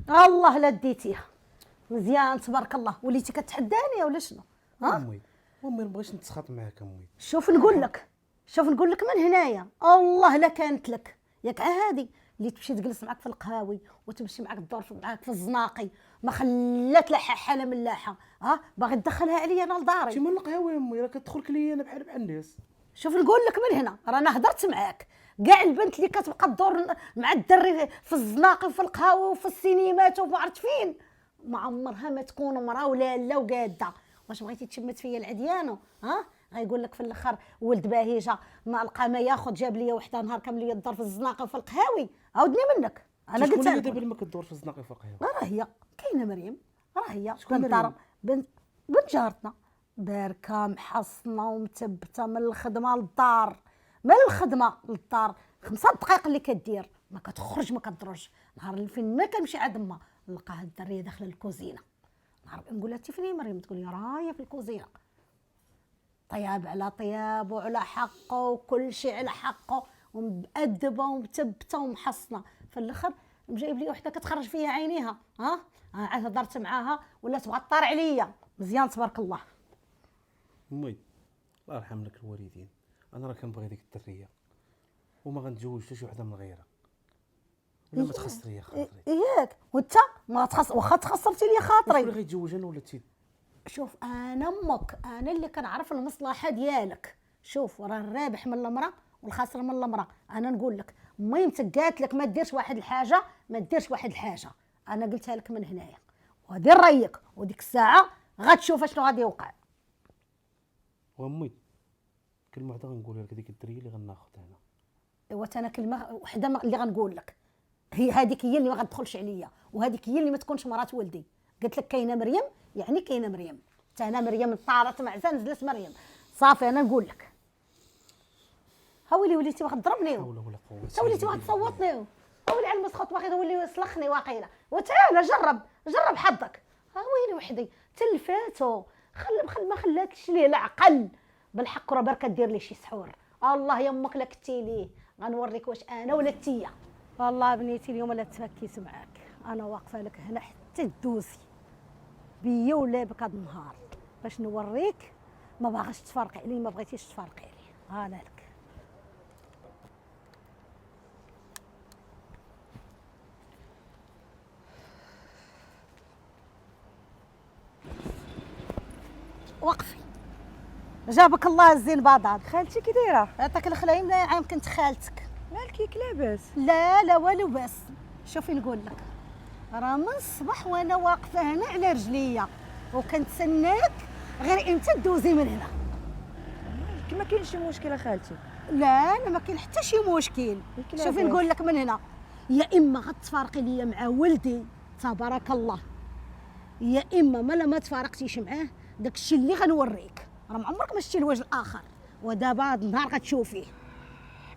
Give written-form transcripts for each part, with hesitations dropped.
الله لا ديتيها مزيان تبارك الله. وليتي كتحداني ولا شنو؟ امي ما نبغيش نتسخط معاك امي. شوف نقول لك من هنايا الله لا كانت لك ياك هادي اللي تمشي تجلس معاك في القهاوي وتمشي معاك الدور معاك في الزناقي، ما خلات لا حاله من لاحه. باغي تدخلها عليا انا لداري. شي من القهاوي امي راه كتدخلك ليا انا بحال الناس. شوف نقول لك من هنا رانا هضرت معاك. كاع البنت اللي كتبقى تدور مع الدري في الزناقي وفي القهاوي وفي السينمات وما عرفت فين، ما عمرها ما تكون مراه ولا لا وقاده. واش بغيتي تشمت فيا العديانو؟ غيقول لك في الاخر ولد باهيجه ما لقى ما ياخذ جاب لي وحده نهار كامل يدور في الزناقي وفي القهاوي. عاودني منك انا قلت لك دابا ما كدور في الزناقي وفي القهاوي. راه هي كاينه مريم، راه هي شكون بنت جارتنا باركه محصنه ومثبته من الخدمه للدار، من الخدمه للدار 5 دقائق اللي كدير، ما كتخرج ما كتدرج. نهار اللي فين ما كنمشي عند ما نلقاها الدريه داخله الكوزينه. نهار نقول لها انت فين يا مريم؟ تقول لي راهي في الكوزينه. طياب على طياب وعلى حقه وكل شيء على حقه ومؤدبه ومثبته ومحصنه. في الاخر جايب لي وحده كتخرج فيها عينيها. عاد هضرت معاها ولا تبغى تطار عليا. مزيان تبارك الله. امي الله يرحم لك الوالدين، انا راه كنبغي ديك الدريه وما غنتزوج حتى شي وحده من غيرها ولا ما تخسر ليا خاطري. ياك وانت ما تخسر واخا تخسرتي لي خاطري. اللي غيتزوج انا ولا تي؟ شوف انا امك، انا اللي كنعرف المصلحه ديالك. شوف راه الرابح من المراه والخاسر من المراه. انا نقول لك المهم قالت لك ما ديرش واحد الحاجه ما ديرش واحد الحاجه، انا قلتها لك من هنايا ودير رايك وديك الساعه غتشوف شنو غادي يوقع. وامي كلمه وحده غنقولها لك، ديك الدريه اللي غناخذ هنا ايوا انا كلمه وحده اللي غنقول لك، هي هذيك هي اللي ما غتدخلش عليا وهذيك هي اللي ما تكونش مرات ولدي. قلت لك كاينه مريم يعني كاينه مريم. حتى انا مريم طارت معزه نزلت مريم صافي. انا نقول لك هاولي وليتي واخا تضربني، وليتي واخا تصوتني، هاولي على المسخط واخا ولي يسلخني واقيلا. وتعالى جرب حظك. ويلي وحدي تلفاتو ما خلاتش ليه العقل بالحق. راه بركه دير لي شي سحور. الله يمك لا كنتي ليه غنوريك واش انا ولا تيا. والله بنيتي اليوم لا تفكيت معاك، انا واقفه لك هنا حتى تدوسي بيا ولا بك هذا النهار باش نوريك. ما باغاش تفرقي علي، ما بغيتيش تفرقي علي. انا لك وقفي. جابك الله الزين بعض. خالتي كي دايره؟ عطاك الخلايم. لا عام كنت خالتك. مالك لاباس؟ لا والو بس. شوفي نقول لك راه من الصباح وانا واقفه هنا على رجليا وكنتسناك غير امتى تدوزي من هنا. ما كاينش شي مشكله خالتي؟ لا انا ما كاين حتى شي مشكل. شوفي نقول لك من هنا يا اما غتفارقي ليا مع ولدي تبارك الله، يا اما ما تفارقتيش معاه. داك الشيء اللي غنوريك راه ما عمرك ما شتي الوجه الاخر، ودابا هذا النهار غتشوفيه.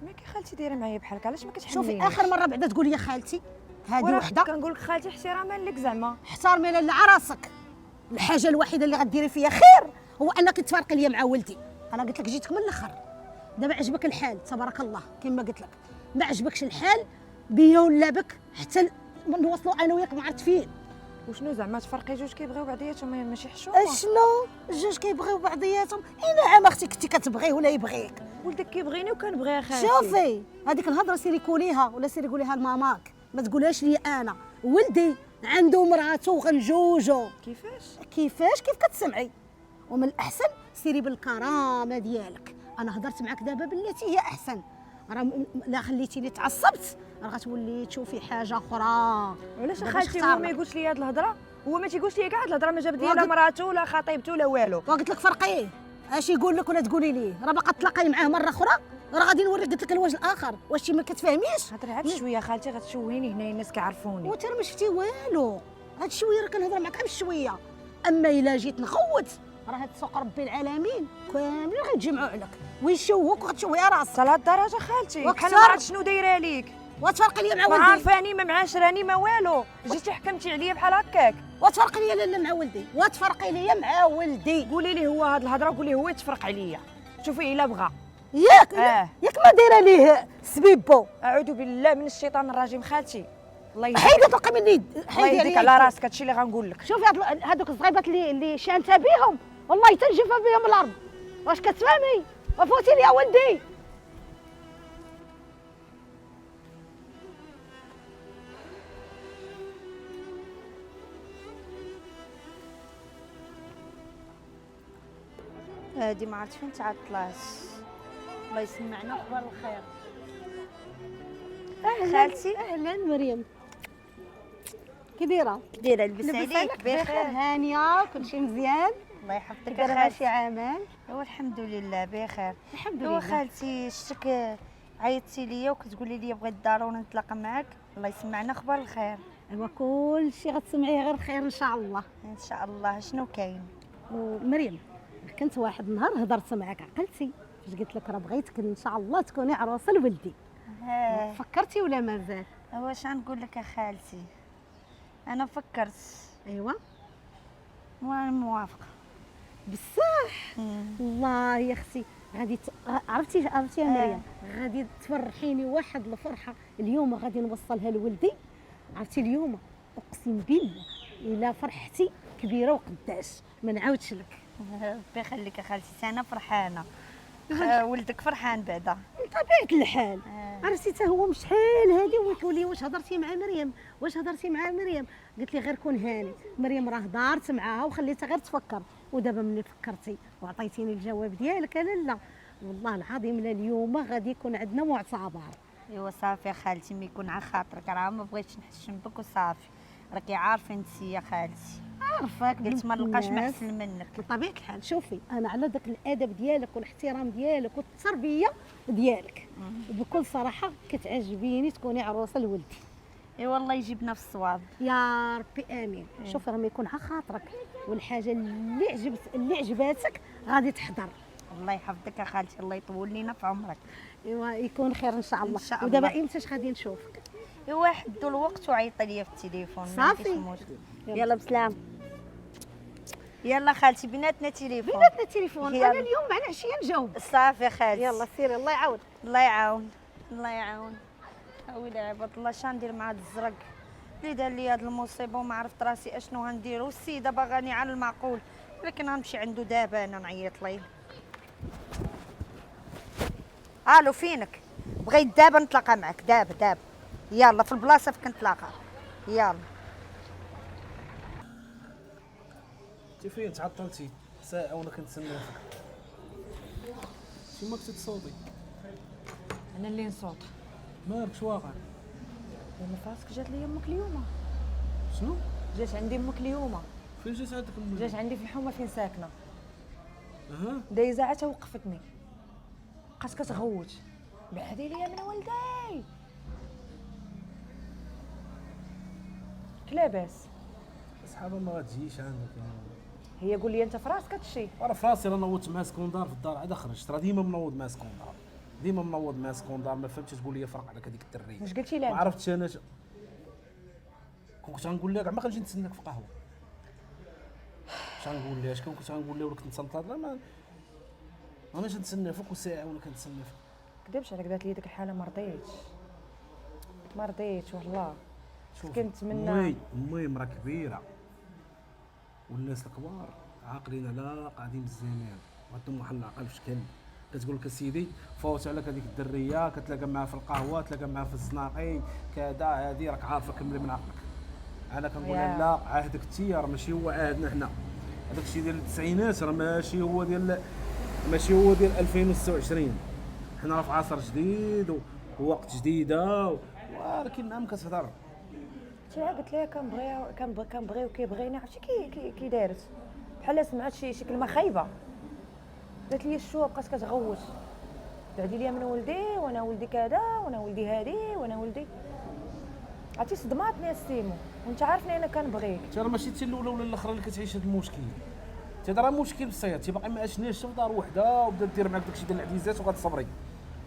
ما كي خالتي دايره معايا بحالك، علاش ما كتحملينيش؟ شوفي اخر مره بعدا تقولي يا خالتي هذه وحده. كنقول لك خالتي احتراما لك زعما. احترمي لراسك. الحاجه الوحيده اللي غديري فيها خير هو انك تفارقي ليا مع ولدي. انا قلت لك جيتك من الاخر. دابا عجبك الحال تبارك الله كما قلت لك، ما عجبكش الحال بيا ولا بك حتى نوصلوا انا وياك ما عرفت فين. وشنو زعما تفرقي جوج كيبغيو بعضياتهم ماشي حشومه؟ شنو جوج كيبغيو بعضياتهم؟ نعم اختي كنتي كتبغيه ولا يبغيك. ولدك كيبغيني وكنبغيه خالتي. شوفي هذيك الهضره سيري كوليها ولا سيري قوليها لماماك، ما تقولهاش لي انا. ولدي عنده مراته وغنجوجو. كيفاش كيف كتسمعي؟ ومن الاحسن سيري بالكرامه ديالك. انا هضرت معاك دابا بالتي هي احسن. راه لا خليتيني تعصبت راه غتولي تشوفي حاجه اخرى. علاش خالتي هو ما يقولش لي هاد الهضره؟ هو ما تيقولش لي كاع هاد الهضره، ما جاب لي لا مراته لا خطيبته لا والو. وقلت لك فرقيه اش يقول لك ولا تقولي ليه. راه باقا تلاقاي معاه مره اخرى راه غادي نوريك. قلت لك الوجه الاخر. واش ما كتفهميش؟ هضري عاد شويه خالتي غتشوهيني هنا الناس كيعرفوني. وانت راه ما شفتي والو. هاد شويه راه كنهضر معاك غير بشويه. اما الا جيت نغوت راه هاد سوق ربي العالمين كاملين غيتجمعوا عليك ويشوهوك وغتشوهي راسك. لهاد الدرجه خالتي بحال ما عرفت شنو دايره ليك. وتفرقي ليا مع ولدي؟ ما عارفاني ما معاشراني ما والو. جيتي حكمتي عليا بحال هكاك. وتفرقي ليا لا مع ولدي؟ وتفرقي ليا مع ولدي؟ قولي ليه هو هاد الهضره، قولي هو يتفرق عليا. شوفي الا بغى ياك ياك ما دايره ليه سبيبو. اعوذ بالله من الشيطان الرجيم خالتي. الله يهديك حيدي توقع مني الله يهديك على راسك، هادشي اللي غنقول لك. شوفي هذوك الصغيبات اللي شانته بيهم والله تنجف بهم الارض. واش كتفهمي؟ وفوتي لي يا ولدي. هادي ما عرفتش فين تعطلات. الله يسمعنا اخبار الخير. خالتي اهلا مريم، كي دايره؟ دايره لبس عليك بخير هانيه كلشي مزيان؟ الله يحفظك دايره يا ماشي خالتي. عامل؟ ايوا الحمد لله بخير. الحمد ايوا لله. خالتي شتك عيطتي ليا وكتقولي لي بغيت ضروري نتلاقى معاك. الله يسمعنا اخبار الخير. ايوا كلشي غتسمعيه غير خير ان شاء الله. ان شاء الله. شنو كاين؟ ومريم كنت واحد النهار هضرت معاك عقلتي فاش قلت لك راه بغيتك ان شاء الله تكوني عروسه لولدي. فكرتي ولا مازال؟ واش غنقول لك يا خالتي، انا فكرت ايوا وانا موافقه. بصح والله يا اختي غادي عرفتي يا مريم غادي تفرحيني واحد الفرحه اليوم غادي نوصلها لولدي. عرفتي اليوم اقسم بالله الا فرحتي كبيره وقداش ما نعاودش لك. ربي يخليك يا خالتي، انا فرحانه. ولدك فرحان بعدا. بطبيعه الحال. عرفتي حتى هو شحال هادي ويقول لي واش هضرتي مع مريم، واش هضرتي مع مريم. قلت لي غير كون هاني. مريم راه دارت معاها وخليتها غير تفكر، ودابا ملي فكرتي وعطيتيني الجواب ديالك انا لا والله العظيم لا اليوم غادي يكون عندنا معتبر. ايوا صافي يا خالتي، ما يكون على خاطرك، راه ما بغيتش نحشم بك وصافي. راكي عارفه انت يا خالتي، عارفاك قلت ما نلقاش محسن منك. بطبيعه الحال. شوفي انا على داك الادب ديالك والاحترام ديالك والتربيه ديالك بكل صراحه كتعجبيني تكوني عروسه لولدي. ايوا الله يجيبنا في الصواب يا ربي امين. شوفي راه ما يكون على خاطرك والحاجه اللي عجباتك غادي تحضر. الله يحفظك يا خالتي، الله يطول لينا في عمرك. ايوا يكون خير ان شاء الله. إن شاء الله. ودابا امتاش غادي نشوفك؟ ايوا حدوا الوقت وعيطي لي في التليفون. ما صافي. عنديش مشكل. يلا بسلام. يلا خالتي بيناتنا تليفون. بيناتنا تليفون. يلا. انا اليوم مع العشيه نجاوب. صافي يا خالتي. يلا سيري الله يعاود. الله يعاون. الله يعاون. ويلي عباد الله شان ندير مع هاد الزرق اللي دار لي هاد المصيبه وما عرفت راسي اشنو غندير. والسيده باغاني على المعقول، ولكن غنمشي عنده دابا انا نعيط ليه. الو فينك؟ بغيت دابا نتلاقى معك دابا. يلا في البلاصه فين كنتلاقى. يلا. انت فين تعطلتي ساعه وانا كنتسناك. شي ما كنتي تصوتي. انا اللي نصوت. مالك شو واقع؟ ما فراسك جات لي امك اليوم. شنو؟ جات عندي امك اليوم. فين جات عندك جات عندي في الحومه فين ساكنه. اها دايزه عاد وقفتني، بقات كتغوت. بعدي ليا من ولدي لاباس. اصحابها ما غاتجيش عندك هي قول لي انت في راسك هادشي. راه في راسي راه نوضت مع سكوندار في الدار عاد خرجت. راه ديما منوض مع سكوندار، ديما منوض مع سكوندار. ما فهمتش تقول لي فرق عليك هذيك الدريه. واش قلتي ما لها؟ عرفتش انا كنت غنقول لها كاع ما غنجي نتسناك في قهوه. اش غنقول لها؟ كنت غنقول لها ولا كنت نتنطر؟ ما غنجي نتسنى فيك وساعه وانا كنتسنى فيك. كذبش عليك، دات لي ديك الحاله ما رضيتش والله. شوف كنتمنى. المهم راه كبيره والناس الكبار عاقلين على قاعدين بالزمان وعندهم واحد العقل في شكل. كتقول لك اسيدي فوت عليك هذيك الدريه كتلاقى معها في القهوه، تلاقى معها في الزناقي كذا، هذه راك عارفه كملي من عقلك. انا كنقول لها لا، عهدك انت راه ماشي هو عهدنا حنا. هذاك الشيء ديال التسعينات راه ماشي هو ديال 2026. حنا راه في عصر جديد ووقت جديده ولكن نعم كتهضر. قلت لها كنبغي وكيبغيني. عرفتي كي دارت بحال سمعت شي كلمه خايبه. قالت لي شو بقات كتغوت. بعدي ليا من ولدي وانا ولدي كذا وانا ولدي هادي وانا ولدي. عرفتي صدماتني السيمو، وانت عارفني انا كنبغيك. انت راه ماشي انت الاولى ولا الاخرى اللي كتعيش هذا المشكل. انت راه مشكل بسيط، انت باقي ما عشناش في دار وحده وبدا دير معاك داكشي ديال العزيزات وغتصبري.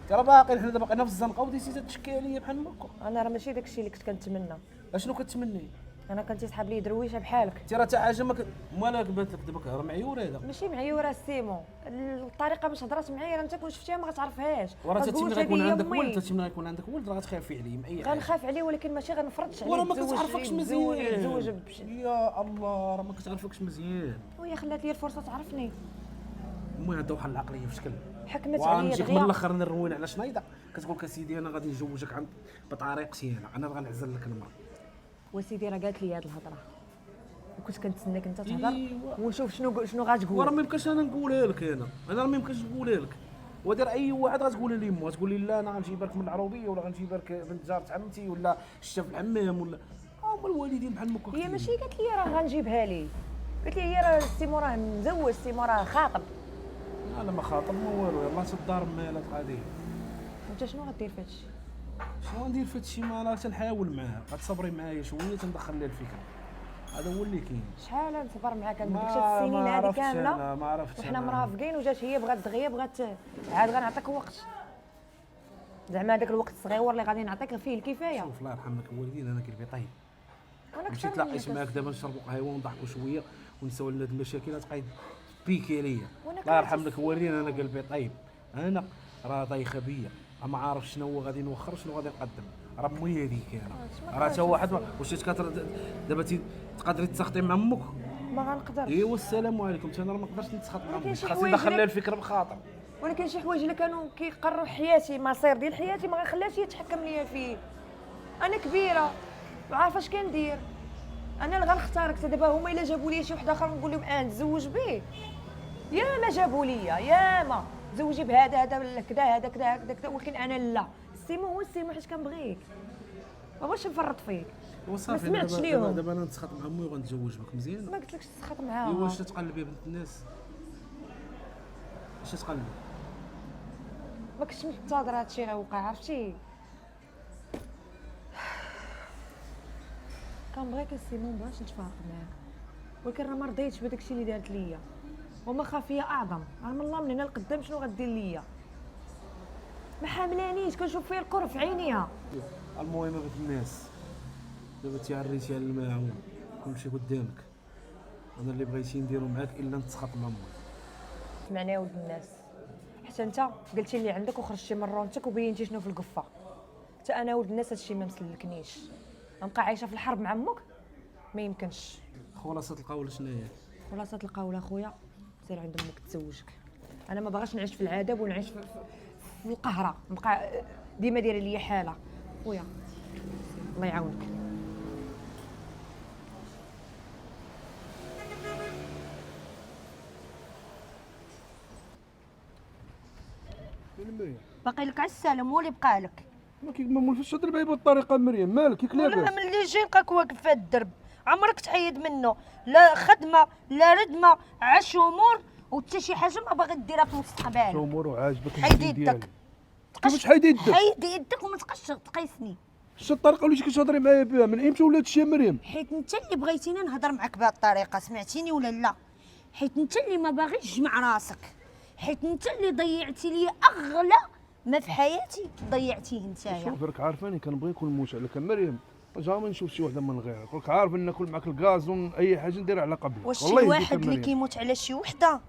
انت راه باقي حنا دابا باقينا في الزنقه وديتي تشكي عليا بحال هكا. انا راه ماشي داكشي اللي كنت كنتمنى. اشنو كتمني؟ انا كان تيسحب لي درويشه بحالك. انت راه تا حاجه مالك بانت لك دابا راه معيور هذا. ماشي معيوره السيمو، الطريقه باش هضرات معايا انت كون شفتيها ما غتعرفهاش. وراه تتمنى غيكون عندك ولد، تتمنى غيكون عندك ولد، راه غتخافي عليه من اي حاجه. غنخاف عليه ولكن ماشي غنفرضش عليه. وراه ما كتعرفكش مزيان. يتزوج يا الله راه ما كتعرفكش مزيان. وهي خلات لي الفرصه تعرفني. المهم هذا واحد العقليه في شكل. حكمت عليا عليا نجيك من دغيا. الاخر نروين على شنايده، كتقول لك اسيدي انا غادي نجوجك عن بطريقتي انا غنعزل لك المراه. وسيدي راه قالت لي هاد الهضره وكنت كنتسناك انت تهضر إيوا. ونشوف شنو غتقول. وراه ما يمكنش انا نقولها لك انا راه ما يمكنش نقولها لك. ودير اي واحد غتقولها لي مو تقول لي لا انا غنجيبها لك من العروبيه ولا غنجيبها لك بنت جاره عمتي ولا شتا في الحمام ولا هما الوالدين بحال مكا. هي ماشي قالت لي راه غنجيبها لي، قالت لي هي راه السيمو راه مزوج، السيمو راه خاطب. انا ما خاطب ما والو، يلاه تدار مالك غادي. انت شنو غدير في هادشي؟ شنو ندير في هادشي؟ ما راه تنحاول معاها، غتصبري معايا شويه تندخل ليها الفكره. هذا هو اللي كاين. شحال نصبر معاك هاد ما السنين هادي عرفتش كامله أنا، ما عرفتش وحنا أنا. مرافقين وجات هي بغات دغيا بغات عاد غنعطيك وقت. زعما هذاك الوقت الصغيور اللي غادي نعطيك فيه الكفايه. شوف الله يرحم لك الوالدين انا قلبي طيب. وانا مشيت كثر تلاقيت معاك دابا نشربوا قهوه ونضحكوا شويه ونساو هاد المشاكل تبقاي بيكي عليا. الله يرحم لك الوالدين انا قلبي طيب. انا راه ضايخه بيا ما عارف شنو هو غادي نوخر شنو غادي نقدم. راه مي هذيك انا راه تا واحد واش دابا تقدري تسخطي مع امك. ما غنقدرش. ايوا السلام عليكم انا راه ما نقدرش نتسخط مع ولكن امك شي خاصني حوايج ندخل لك- لها الفكره بخاطر. ولكن شي حوايج اللي كانوا كيقروا حياتي مصير ديال حياتي ما غنخليهاش هي تحكم ليا فيه. انا كبيره وعارفه اش كندير، انا اللي غنختارك. دابا هما الا جابوا لي شي واحد اخر نقول لهم نتزوج به. يا ما جابوا ليا يا ما تزوجي بهذا هذا كذا هذا كذا كذا، ولكن انا لا. السيمو هو السيمو حيت كنبغيك، ما بغيتش نفرط فيك. وصافي ما سمعتش ليهم. دابا انا نتسخط مع امي وغنتزوج بك مزيان. ما قلتلكش تسخط ايوا معاها. واش تقلبي بنت الناس؟ اش تقلبي؟ ما كنتش منتظره هادشي غيوقع، عرفتي. كنبغيك السيمو مبغاش نتفاهم معاك، ولكن راه ما رضيتش بداك الشيء اللي دارت ليا وما خافيه اعظم. راه من الله من هنا لقدام شنو غدير ليا؟ ما حاملانيش، كنشوف فيها الكره في عينيها. المهم بنت الناس دابا تعريتي على الماعون كلشي قدامك. انا اللي بغيتي نديرو معاك الا نتسخط مع امك. سمعني يا ولد الناس، حتى انت قلتي اللي عندك وخرجتي من رونتك وبينتي شنو في القفه. حتى انا ولد الناس هادشي ما مسلكنيش، نبقى عايشه في الحرب مع امك ما يمكنش. خلاصه القول شنو هي؟ خلاصه القول اخويا سير عند امك تزوجك. انا ما باغاش نعيش في العذاب ونعيش في القهره، نبقى ديما دايره ليا حاله. خويا الله يعاونك. باقي لك على السلام هو اللي بقى لك. ما مولفش تهضري معايا بهذه الطريقه مريم، مالك ياك ولا لاباس؟ ملي جاي لقاك واقف في الدرب عمرك تحيد منه، لا خدمه لا ردمه عاش امور وحتى شي حاجه ما باغي ديرها في مستقبلك. امور وعاجبك حيد الدين يدك. ديالي. كيفاش حيد يدك؟ حيد يدك وما تبقاش تقيسني، شنو الطريقه اللي كتهضري معايا بها؟ من ايمتى ولات شي مريم؟ حيت انت اللي بغيتيني نهضر معاك بهذه الطريقه. سمعتيني ولا لا؟ حيت انت اللي ما باغيش تجمع راسك، حيت انت اللي ضيعتي لي اغلى ما في حياتي ضيعتيه نتايا. شوف راك عارفاني كنبغيك ونموت عليك مريم، جامي نشوف شي وحده من غيرك، راك عارف ان ناكل معك الغاز اي حاجه ندير على قبلك. واش شي والله يهديك واحد اللي مريم. كيموت على شي وحده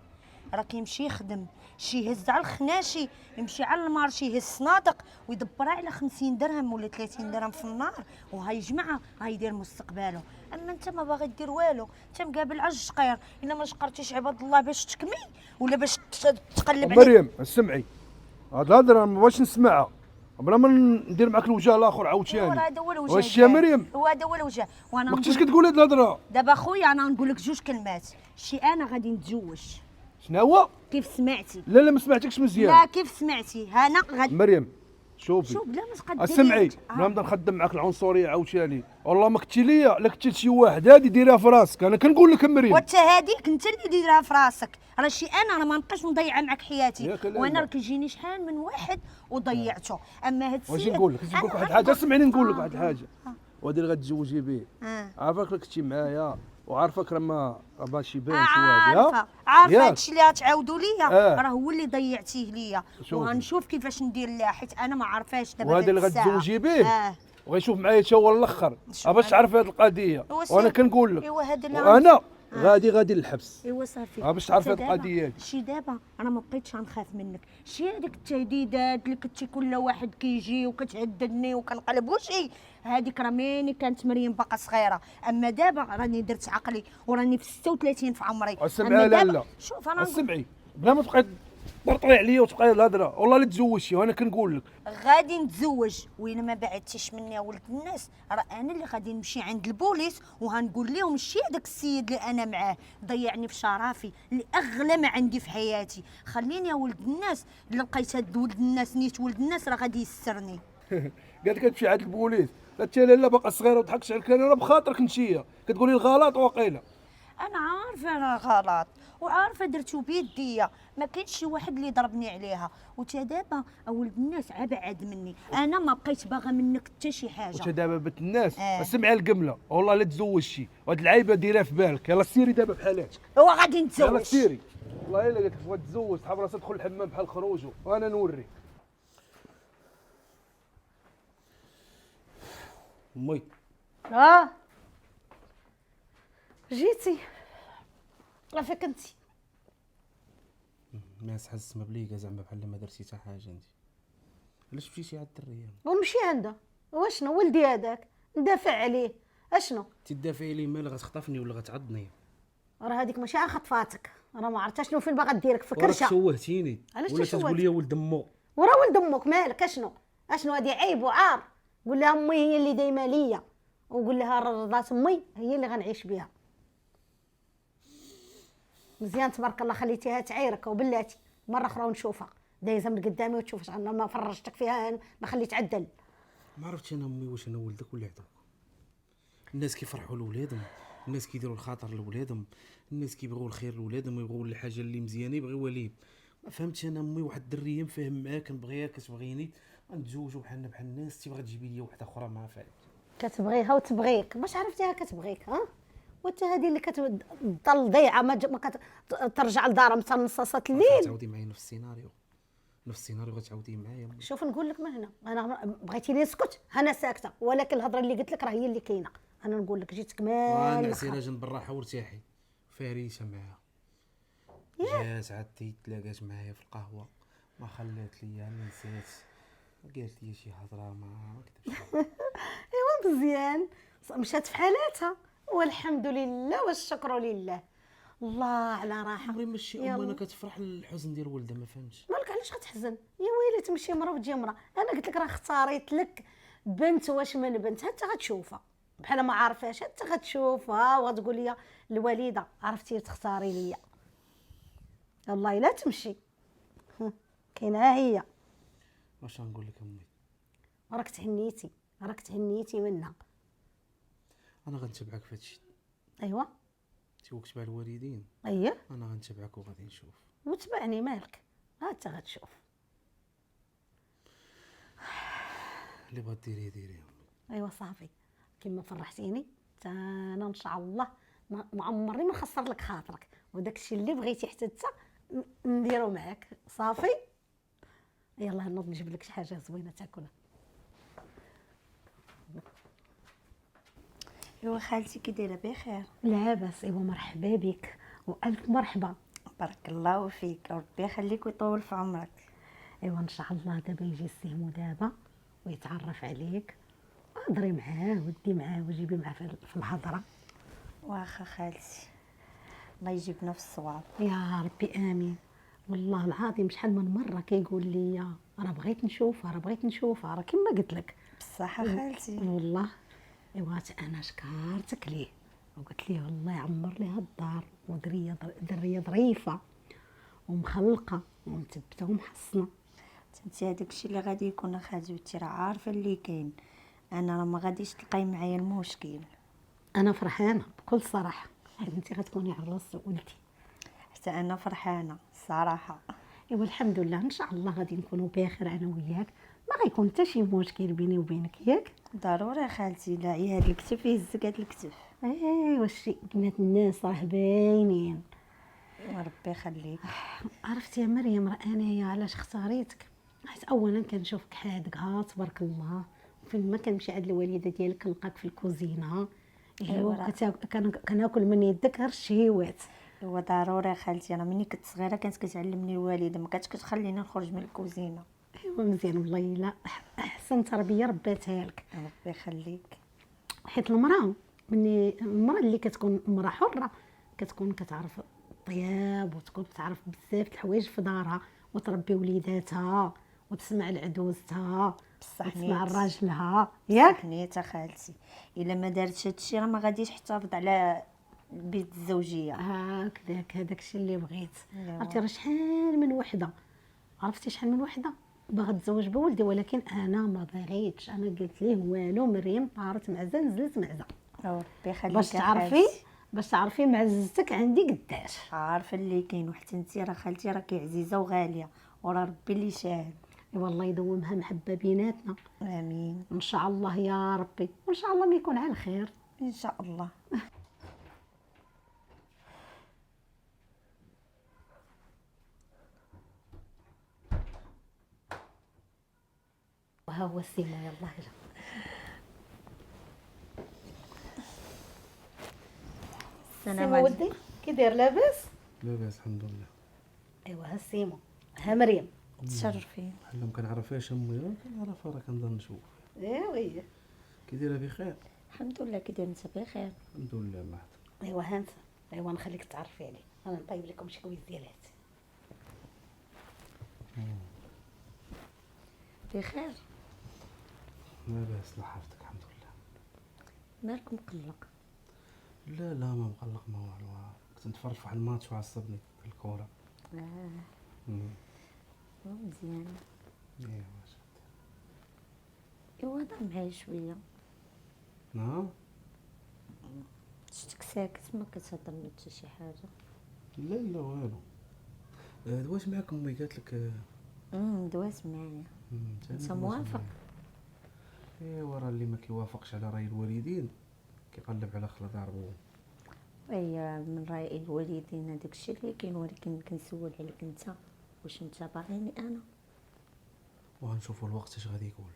راه كيمشي يخدم، شي يهز على الخناشي، يمشي على المارشي يهز صنادق ويدبرها على 50 درهم ولا 30 درهم في النهار وهيجمعها هيدير مستقبله. اما انت ما باغي دير والو، انت مقابل على الشقير. الا ما شقرتيش عباد الله باش تكمي ولا باش تقلب عليك. مريم اسمعي، هاد الهضره ما بغاش نسمعها بلا ما ندير معك الوجه الاخر عاوتاني. هذا هو الوجه. واش يا مريم؟ وهذا هو الوجه. وانا ما كنتيش نقول- كتقول هاد الهضره. دابا خويا انا نقول لك جوج كلمات. شي انا غادي نتزوج شنو هو؟ كيف سمعتي. لا ما سمعتكش مزيان. لا كيف سمعتي انا غادي. مريم شوفي، شوف بلا ما تقدري. اسمعي بلا نبدا نخدم معك العنصريه عاوتاني. والله ما كنتي ليا، لا كنتي لشي واحد هادي ديريها في راسك. انا كنقول لك مريم. وانت هذيك انت اللي دايرها في راسك. راه شي انا راه ما نبقاش نضيع معك حياتي، ياك لا وانا لا. راه كيجيني شحال من واحد وضيعته. اما هاد واش السيد نقول لك؟ نقول لك واحد الحاجه، اسمعني نقول لك واحد الحاجه. آه. وهادي اللي غتزوجي به عارفاك راه كنتي معايا وعارفاك راه ما ماشي باين شي عارفه واحد. ياك؟ هادشي اللي غتعاودوا ليا آه. راه هو اللي ضيعتيه ليا، شوفي. وغنشوف كيفاش ندير ليها حيت انا ما عارفاش دابا وهذا اللي ديك الساعة. غتزوجي به؟ وغيشوف معايا تا هو الاخر باش تعرف هذه القضيه. هو وانا سير. كنقول لك ايوا هذا اللي وانا غادي للحبس ايوا صافي. باش تعرف هذه دابا- القضيه هذه. شي دابا انا ما بقيتش غنخاف منك، شي هذيك التهديدات اللي كنتي كل واحد كيجي وكتهددني وكنقلب وشي، هذيك راه ماني كانت مريم باقا صغيره، اما دابا راني درت عقلي وراني في 36 في عمري. اسمعي أما دابا- لا شوف انا اسمعي بلا ما تبقاي تطرطري عليا وتبقاي الهضره والله لا تزوجتي. وانا كنقول لك غادي نتزوج وين ما بعدتيش مني يا ولد الناس، راه انا اللي غادي نمشي عند البوليس وغنقول لهم شي هذاك السيد اللي انا معاه ضيعني في شرفي اللي اغلى ما عندي في حياتي. خليني يا ولد الناس، الا لقيت هاد ولد الناس نيت ولد الناس راه غادي يسرني. قالت كتمشي عند البوليس قالت لها لا باقا صغيره وضحكش عليك. انا بخاطرك انتيا كتقولي الغلط واقيلا. انا عارفه انا غلط وعارفه درتو بيديا، ما كاينش شي واحد اللي ضربني عليها، وتا دابا ولد الناس عبعد مني، انا ما بقيت باغا منك حتى شي حاجه. وتا دابا بنت الناس آه. اسمعي القمله والله لا تزوجتي وهاد العيبه ديرها في بالك. يلا سيري دابا بحالاتك هو غادي يلا نتزوج. سيري. والله الا قالت لك بغات تزوج تحب راسها تدخل الحمام بحال خروجه وانا نوريك. امي جيتي راه فين كنتي؟ ما حس ما بليقه زعما بحال ما درتي حتى حاجه انت. علاش مشيتي عند الدريه؟ ونمشي عندها واشنو ولدي هذاك ندافع عليه اشنو؟ تدافعي لي مال غتخطفني ولا غتعضني؟ راه هذيك ماشي خطفاتك، راه ما عرفتش شنو فين باغا ديرك في وراك كرشه. شوهتيني علاش ولا تشوهت؟ تقول لي ولد امو. وراه ولد امك مالك اشنو هذه عيب وعار. قول لها امي هي اللي دايمه ليا، وقول لها رضات امي هي اللي غنعيش بها. مزيان تبارك الله خليتيها تعيرك وبلاتي مره اخرى ونشوفها دايزه من قدامي وتشوف انا ما فرجتك فيها ما خليت عدل. ما عرفتش انا امي واش انا ولدك ولا عدوك. الناس كيفرحوا لولادهم، الناس كيديروا الخاطر لولادهم، الناس كيبغيو الخير لولادهم ويبغيو الحاجه اللي مزيانه يبغيوها ليه. ما فهمتش انا امي واحد الدريه مفاهم معاك كنبغيها كتبغيني غنتزوجوا بحالنا بحال الناس تيبغي تجيبي لي واحده اخرى ما فاهم. كتبغيها وتبغيك باش عرفتيها كتبغيك وانت هذه اللي كتضل ضيعه ما ترجع لدارها متى نصاصات الليل. تعاودي معايا نفس السيناريو غتعاودي معايا امي. شوف نقول لك من هنا انا بغيتيني نسكت انا ساكته، ولكن الهضره اللي قلت لك راه هي اللي كاينه. انا نقول لك جيتك انا مال عسيره جنب الراحه وارتاحي فريشه معاها. جات عاد تلاقات معايا في القهوه ما خلات ليا انا نسيت قالت لي شي هضره ما كتبش. ايوا مزيان مشات في حالاتها والحمد لله والشكر لله. الله على راحه. عمري ماشي يلا. انا كتفرح الحزن ديال ولدها ما فهمتش. مالك علاش غتحزن يا ويلي تمشي مرا وتجي مرا. انا قلت لك راه اختاريت لك بنت واش من بنت حتى غتشوفها بحال ما عارفاش حتى غتشوفها وغتقول لي الوالده عرفتي تختاري ليا. والله لا تمشي كاينه ها هي. واش غنقول لك امي؟ راك تهنيتي منها. انا غنتبعك في هادشي ايوا تيوك تبع الوالدين. اييه انا غنتبعك وغادي نشوف. وتبعني مالك انت غتشوف. اللي بغات ديريه ديريه امي. ايوا صافي كما فرحتيني تا انا ان شاء الله ما عمرني ما خسر لك خاطرك، وداك الشيء اللي بغيتي حتى انت نديرو معاك صافي. يلا نوض نجيب لك شي حاجه زوينه تاكلها. ايوا خالتي كي دايره بخير؟ لاباس ايوا مرحبا بك والف مرحبا. بارك الله فيك ربي يخليك ويطول في عمرك. ايوا ان شاء الله دابا يجي السيمو دابا ويتعرف عليك هضري معاه ودي معاه وجيبي معاه في الهضره. واخا خالتي الله يجيبنا في الصواب. يا ربي امين. والله العظيم شحال من مره كيقول لي راه بغيت نشوفها راه كما قلت لك بصحه خالتي. والله. ايوا انا شكرتك ليه وقلت ليه والله يعمر ليها الدار ودريه ظريفه ومخلقه ومتبته ومحصنه. انت هذاك الشيء اللي غادي يكون خالتي راه عارفه اللي كاين، انا راه ما غاديش تلقاي معايا المشكل. انا فرحانه بكل صراحه حيت انت غتكوني عروس ولدي. حتى انا فرحانه الصراحه. ايوا الحمد لله ان شاء الله غادي نكونوا بخير انا وياك ما غيكون حتى شي مشكل بيني وبينك ياك. ضروري خالتي لا هي هاد الكتف يهزك هاد الكتف. ايوا الشيء بنات الناس راه باينين. وربي يخليك. عرفتي يا مريم راه انايا علاش اختاريتك حيت اولا كنشوفك حادقه تبارك الله فين ما كنمشي عند الوالده ديالك كنلقاك في الكوزينه. أيوا راه. كناكل من يدك غير الشهيوات. هو ضروري خالتي، انا مني كنت صغيره كانت كتعلمني الوالده، ما كانتش كتخليني نخرج من الكوزينه. ايوا مزيان والله، لا احسن تربيه رباتها لك. ربي يخليك. حيت المراه اللي كتكون مراه حره كتكون كتعرف الطياب، وتكون تعرف بزاف د الحوايج في دارها، وتربي وليداتها وتسمع لعدوزتها بصح وتسمع نيت. لراجلها ياك. نيت خالتي، الا ما دارتش هادشي راه ما غاديش تحافظ على البيت الزوجيه. هكذاك، هذاك الشيء اللي بغيت. إيوا. عرفتي راه شحال من وحده، عرفتي شحال من وحده باغا تزوج بولدي، ولكن انا ما باغيتش. انا قلت ليه والو، مريم طارت معزه نزلت معزه. ربي يخليك باش يا تعرفي خالتي. باش تعرفي معزتك عندي قداش. عارفه اللي كاين، وحتى انت راه خالتي راكي عزيزه وغاليه، وراه ربي اللي شاهد. والله يدومها محبه بيناتنا امين ان شاء الله يا ربي، وان شاء الله ما يكون على خير. ان شاء الله. وها هو السيمو، يلا يلا. السلام سيمو عليكم. ودي كي داير؟ لاباس؟ لاباس الحمد لله. ايوا ها السيمو، ها مريم. تشرفي. بحال ما كنعرفهاش امي، راه كنعرفها، راه كنظن نشوف. ايوا كي دايره بخير؟ الحمد لله. كي داير انت بخير؟ الحمد لله. ما ايوا ها انت. ايوا نخليك تعرفي عليه، انا نطيب لكم شي كويس ديال هات. بخير. لاباس الله يحفظك الحمد لله. مالك مقلق؟ لا لا ما مقلق ما والو، كنت نتفرج في واحد الماتش وعصبني في الكورة. مزيان. ايوا واش ايوا هضر معايا شويه. نعم. شفتك ساكت ما كتهضر ما حتى شي حاجه. لا لا والو. واش معاك امي قالت لك؟ دواز معايا. تا أنا انت دواز موافق؟ معايا. ايوا راه اللي ما كيوافقش على راي الوالدين كيقلب على خلا دار بوه. هي من راي الوالدين هذاك الشيء اللي كاين، ولكن كنسول عليك انت، واش انت باغيني انا؟ وغنشوفوا الوقت اش غادي يقول.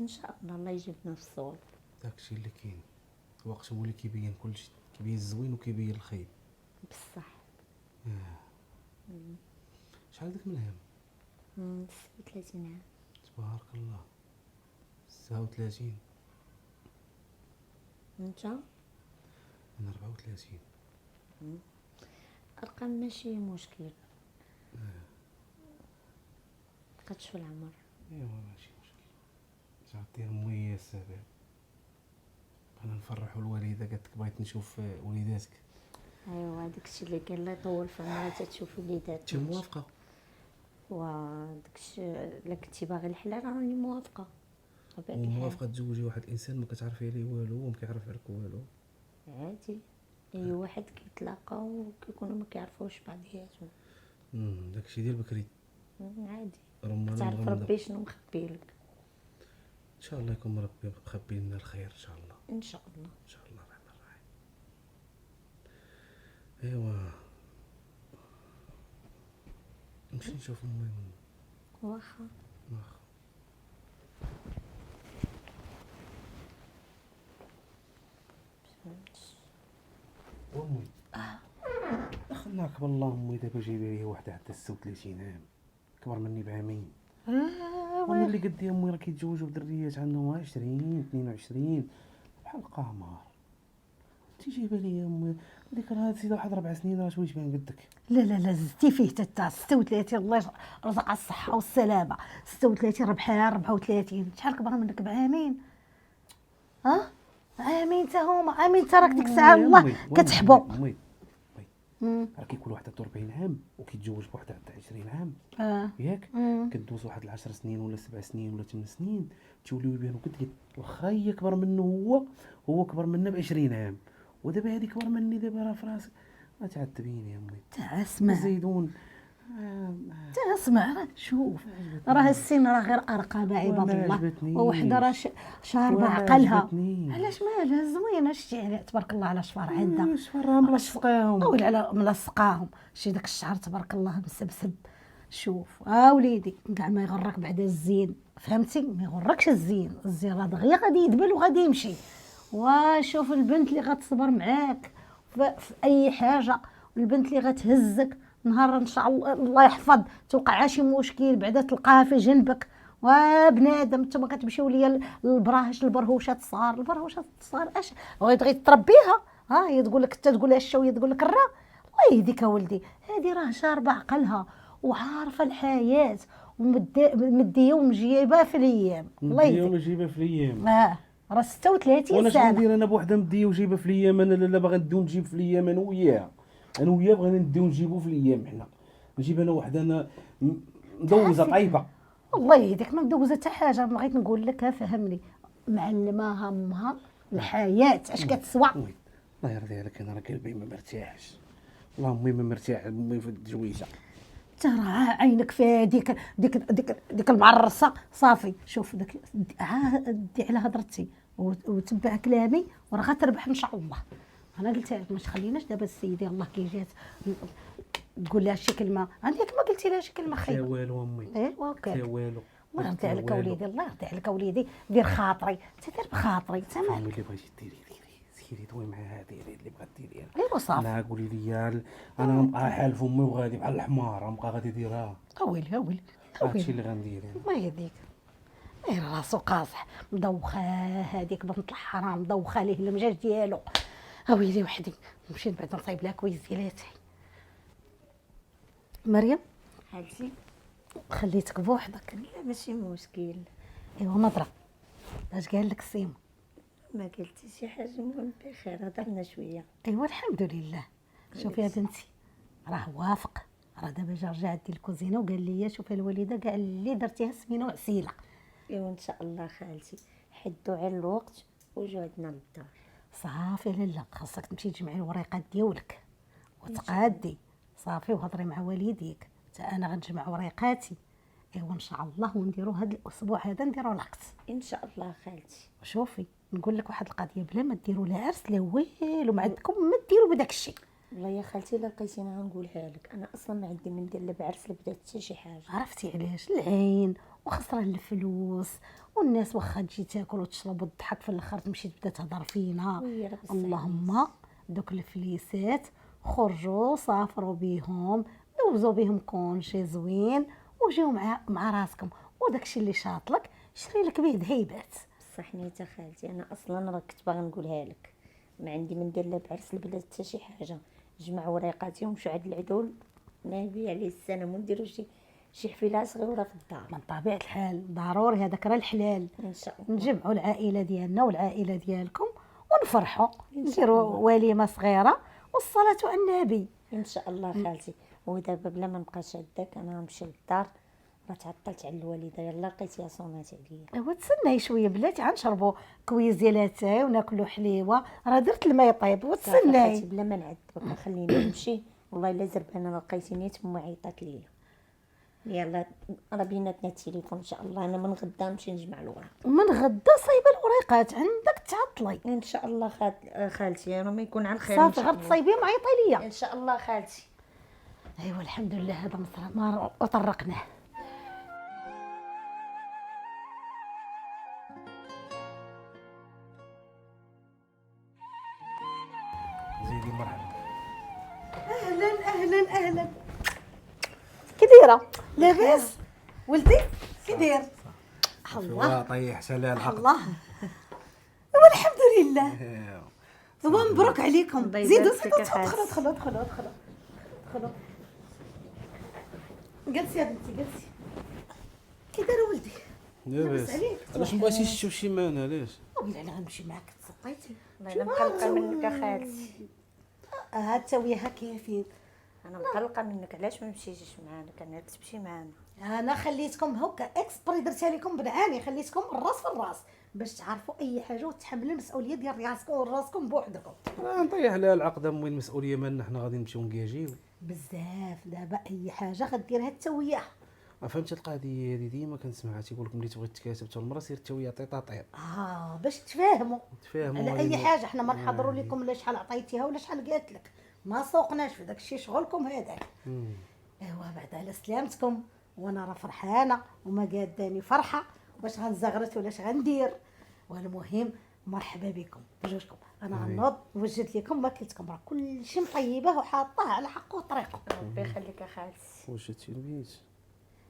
ان شاء الله الله يجيبنا في الصواب. داكشي اللي كاين، الوقت هو اللي كيبين كلشي، كيبين الزوين وكيبين الخايب. بصح. شحال داك من عام؟ 36 عام. تبارك الله. 39. انت؟ انا 34. ارقام ماشي مشكل. قدش في العمر؟ ايوا ماشي مشكل. جات دير امي هي السبب. بغينا نفرحوا الوالده، قالت لك بغيت نشوف وليداتك. ايوا هذاك الشيء اللي كان لا يطول في عمرها تشوف وليداتك. انت موافقه؟ وداك الشيء الا كنتي باغي الحلال راني موافقه. بطبيعة الحال. وموافقه تزوجي واحد الانسان ما كتعرفي عليه والو وما كيعرف عليك والو؟ عادي. اي واحد كيتلاقاو وكيكونوا ما كيعرفوش بعضياتهم. داكشي ديال بكري. عادي. رمانه تعرف مغمضه. ربي شنو مخبي لك. ان شاء الله يكون ربي مخبي لنا الخير ان شاء الله. ان شاء الله. ان شاء الله الرحمن الرحيم. ايوا نمشي نشوف امي واخا. واخا. امي دخلناك بالله. امي دابا جايبه لي وحده عندها 36 عام، كبر مني بعامين. وانا اللي قد امي راه كيتزوجوا بدريات عندهم 20 22 بحال القمر. انت جايبه لي امي ديك راه سيده واحد 4 سنين راه شويه باين قدك. لا لا لا، زدتي فيه حتى 36. الله يرزقها الصحه والسلامه. 36 ربحها 34. شحال كبر منك بعامين؟ عامين تا هما، عامين تا راك ديك الساعه الله كتحبو. امي راه كيكون واحد 40 عام وكيتزوج بوحده عندها 20 عام. ياك كدوز واحد 10 سنين ولا 7 سنين ولا 8 سنين توليو يبانو قد واخا هي كبر منه، هو كبر منا ب 20 عام، ودابا هادي كبر مني دابا راه في راسك. ما تعذبيني يا امي. اسمع زيدون. اسمع شوف، راه السن راه غير ارقام عباد الله، ووحده راه شاربه عقلها. علاش مالها زوينه؟ شتي يعني تبارك الله على شفار عندها. شفرها ملصقاهم. ولا على ملصقاهم. شتي داك الشعر تبارك الله مسبسب. شوف وليدي كاع ما يغرك بعدا الزين فهمتي؟ ما يغركش الزين راه دغيا غادي يدبل وغادي يمشي. وشوف البنت اللي غتصبر معاك في اي حاجه، البنت اللي غتهزك نهار ان شاء الله يحفظ توقع شي مشكل بعدا تلقاها في جنبك. وبنادم نتوما كتمشيو ليا للبراهش البرهوشات الصغار اش بغيتي تربيها؟ ها هي تقول لك، انت تقول لها الشا وهي تقول لك الرا. الله يهديك ولدي، هذه راه شاربه عقلها وعارفه الحياه ومديه ومجيبه في الايام. الله مديه يهديك. وجيبه في الايام. راه 36 وانا سنه. شنو ندير انا بوحده مديه وجيبه في الايام؟ انا لا باغي نديو نجيب في الايام انا وياه. انا وياه بغينا نديو نجيبو في الايام حنا. نجيب انا وحده انا مدوزه طيبه. الله يهديك، ما مدوزه حتى حاجه. بغيت نقول لك فهمني، معلماها امها الحياه اش كتسوى. الله يرضي عليك، انا راه قلبي ما مرتاحش والله. امي ما مرتاح، امي في التجويزه. انت راه عينك في ديك المعرسه صافي. شوف داك دي على هضرتي وتبع كلامي وراه غتربح ان شاء الله. انا قلت لك ما تخليناش دابا السيدي الله كي جات تقول لها شي كلمه عندك، ما قلتي لها شي كلمه لا خايبه. والو امي، ايوا لا والو. الله يرضي عليك وليدي، الله يرضي عليك وليدي. دير خاطري، انت دير بخاطري انت امي مالك. اللي بغيتي ديري سيري دوي معاها، ديري اللي بغات ديريها. ايوا صافي. انا قولي لي انا غنبقى حالف امي وغادي بحال الحمار غنبقى غادي ديرها. اويلي هادشي اللي غندير انا. الله يهديك. راسو قاصح مدوخه هذيك بنت الحرام، مدوخه ليه المجاج ديالو. ويلي وحدي مشيت بعد نصايب لها كويس ديالاتي. مريم حالتي خليتك بوحدك. لا ماشي مشكل. ايوا نضرب اش قال لك سيمو؟ ما قلتي شي حاجه، المهم بخير هضرنا شويه. ايوا الحمد لله. شوفي يا بنتي راه وافق، راه دابا جا رجع عندي الكوزينه وقال لي شوفي الوالده كاع اللي درتيها سمينه وعسيله. ايوا ان شاء الله خالتي، حدوا على الوقت وجو عندنا للدار. صافي لالا خاصك تمشي تجمعي الوريقات ديالك وتقادي صافي وهضري مع والديك حتى انا غنجمع وريقاتي. ايوا ان شاء الله ونديرو هذا الاسبوع هذا نديرو العقد. ان شاء الله خالتي. شوفي نقول لك واحد القضيه، بلا ما ديروا لا عرس لا والو ما عندكم ما ديروا بداك الشيء. والله يا خالتي لا لقيتيني غنقولها لك، انا اصلا ما عندي من ندير لا بعرس لا بدات حتى شي حاجه. عرفتي علاش؟ العين وخسران الفلوس، والناس واخا تجي تاكل وتشرب وتضحك في الاخر تمشي تبدا تهضر فينا. وي راه بصح اللهم دوك الفليسات خرجوا سافروا بيهم، دوزوا بهم كونشي زوين وجيو مع راسكم، وداكشي اللي شاطلك شري لك به ذهيبات. بصح نيتا خالتي انا اصلا راه كنت باغا نقولها لك، ما عندي من ندير لا بعرس لا بدات حتى شي حاجه. جمع وريقاتي ونمشيو عند العدول نبي عليه السلام ونديرو شي حفيله صغيره في الدار. من طبيعه الحال ضروري هذاك راه الحلال. ان شاء الله نجمعوا العائله ديالنا والعائله ديالكم ونفرحوا، نديروا وليمه صغيره والصلاه على النبي. ان شاء الله خالتي. ودابا بلا ما نبقى شادك انا غنمشي للدار، راه تعطلت على الوالده، يلا لقيتيها صونات عليا. ايوا تسناي شويه بلاتي غنشربوا كويس ديال اتاي وناكلوا حليوه، راه درت الماء طيب خالتي وتسناي. بلا ما نعذبك خليني نمشي، والله الا زربانه لقيتيني تما عيطات ليا. يلا راه بيناتنا التليفون ان شاء الله، انا من غدا نمشي نجمع الوراق. من غدا صايبه الوريقات عندك تعطلي. ان شاء الله خالتي انا ما يكون على الخير. صافي غير تصايبيهم عيطي ليا. ان شاء الله خالتي. ايوا الحمد لله هذا ما طرقناه. زيدي مرحبا. اهلا كي دايره؟ لاباس ولدي كي داير؟ الله طيح سلال الحق. الله والحمد لله. مبروك عليكم. زيدوا دخلوا جلسي يا بنتي جلسي. كي دايره ولدي؟ لاباس. علاش ما بغيتيش تشوف شي مان علاش؟ ويلي انا غنمشي معاك تسطيتي. انا مقلقه منك خالتي. تا وياها كيفين. انا مقلقه منك، علاش ما مشيتيش معانا؟ كان تمشي معانا. انا خليتكم هكا اكسبري درتها لكم بنعاني، خليتكم الراس في الراس باش تعرفوا اي حاجه وتحملوا المسؤوليه ديال راسكم بوحدكم. نطيح لها العقده امي، المسؤوليه مالنا حنا غادي نمشيو نكاجيو بزاف دابا اي حاجه غديرها حتى وياها. فهمت القضيه هذه؟ ديما كنسمعها تيقول لك ملي تبغي تكاتب حتى المراه سير حتى ويا طيطاطير باش تفاهموا تفاهموا على اي حاجه. حنا ما نحضروا لكم لا شحال عطيتيها ولا شحال قالت لك، ما سوقناش في داك الشيء، شغلكم هذاك. ايوا بعد على سلامتكم، وانا راه فرحانه وما قاداني فرحه، واش غنزغرت ولا اش غندير. والمهم مرحبا بكم بجوجكم. انا غنوض نوجد لكم ماكلتكم، راه كلشي مطيبه وحاطاه على حقه وطريقه. ربي يخليك يا خالتي. واش هادشي البيت؟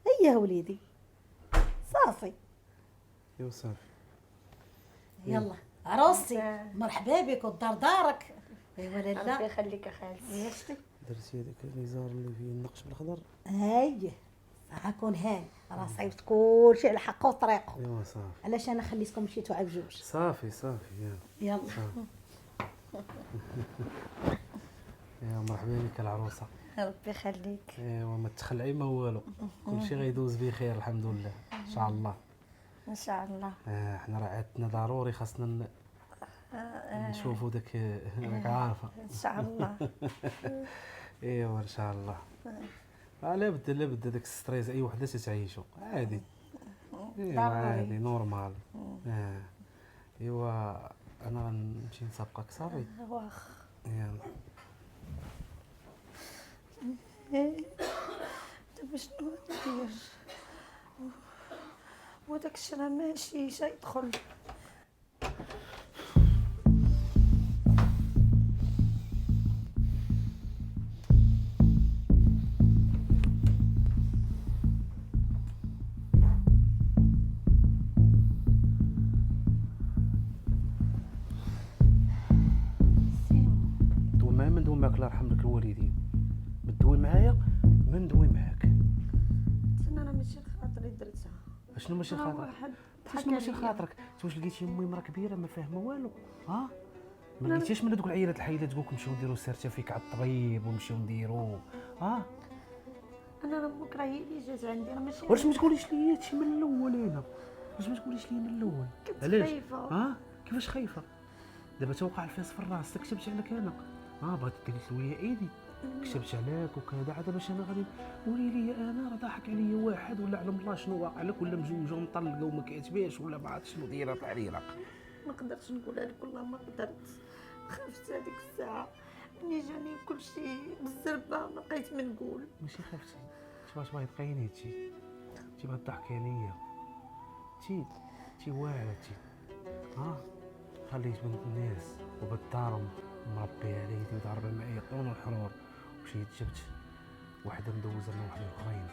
اييه وليدي صافي. ايوا صافي. يلا عروستي مرحبا بك والدار دارك. ايوا ربي لاله يخليك يا خالتي. يا شتي درتي هذاك النزار اللي فيه النقش بالخضر؟ اييه غنكون هاني، راه صايبت كلشي على حقه وطريقه. ايوا صافي علاش انا خليتكم مشيتوا على بجوج. صافي صافي. يلا يا مرحبا بك العروسه. ربي يخليك. ايوا ما تخلعي ما والو، كلشي غيدوز بخير الحمد لله ان شاء الله. ان شاء الله. حنا راه عندنا ضروري خاصنا نشوفوا داك راك عارفه. ان شاء الله. ايوا ان شاء الله. لا بد داك الستريس اي وحده تتعيشو عادي. ايوا عادي نورمال. ايوا انا غنمشي نسابقك صافي. واخ. يلا دابا شنو ندير؟ وداك الشيء راه ماشي يدخل. دوي معايا ما ندوي معاك الله يرحم لك الوالدين. بتدوي معايا ما ندوي معاك. انا راه ماشي خاطري درتها. شنو ماشي خاطرك؟ واحد شنو ماشي خاطرك؟ واش لقيتي امي مرا كبيره ما فاهمه والو؟ ها ما لقيتيش من دوك العيالات الحيله تقولك نمشيو نديرو سيرتيفيك على الطبيب ونمشيو نديرو ها؟ انا راه بكره هي اللي جات عندي، راه ماشي واش ما تقوليش لي هادشي من الاول هنا؟ واش ما تقوليش لي من الاول؟ كنت علاش؟ خايفة. ها كيفاش خايفه؟ دابا توقع الفاس في الراس كتبت عليك انا. بغيت ديري شويه ايدي كتبت عليك وكذا عاد باش انا غادي قولي لي انا راه ضحك عليا واحد ولا علم الله شنو واقع لك ولا مزوجه ومطلقه وما كيعجبهاش ولا ما عرفت شنو دايره الحريره. ما نقدرش نقولها لك والله ما قدرت. خفت هذيك الساعه ملي جاني كلشي بالزربه ما بقيت ما نقول. ماشي خفتي باش بغيت تقيني تي بغيت تضحكي عليا تي واعره خليت بنت الناس وبالدارهم مربي عليك وضاربه معايا طول الحرور ومشيت جبت وحده مدوزه من واحد الاخرين.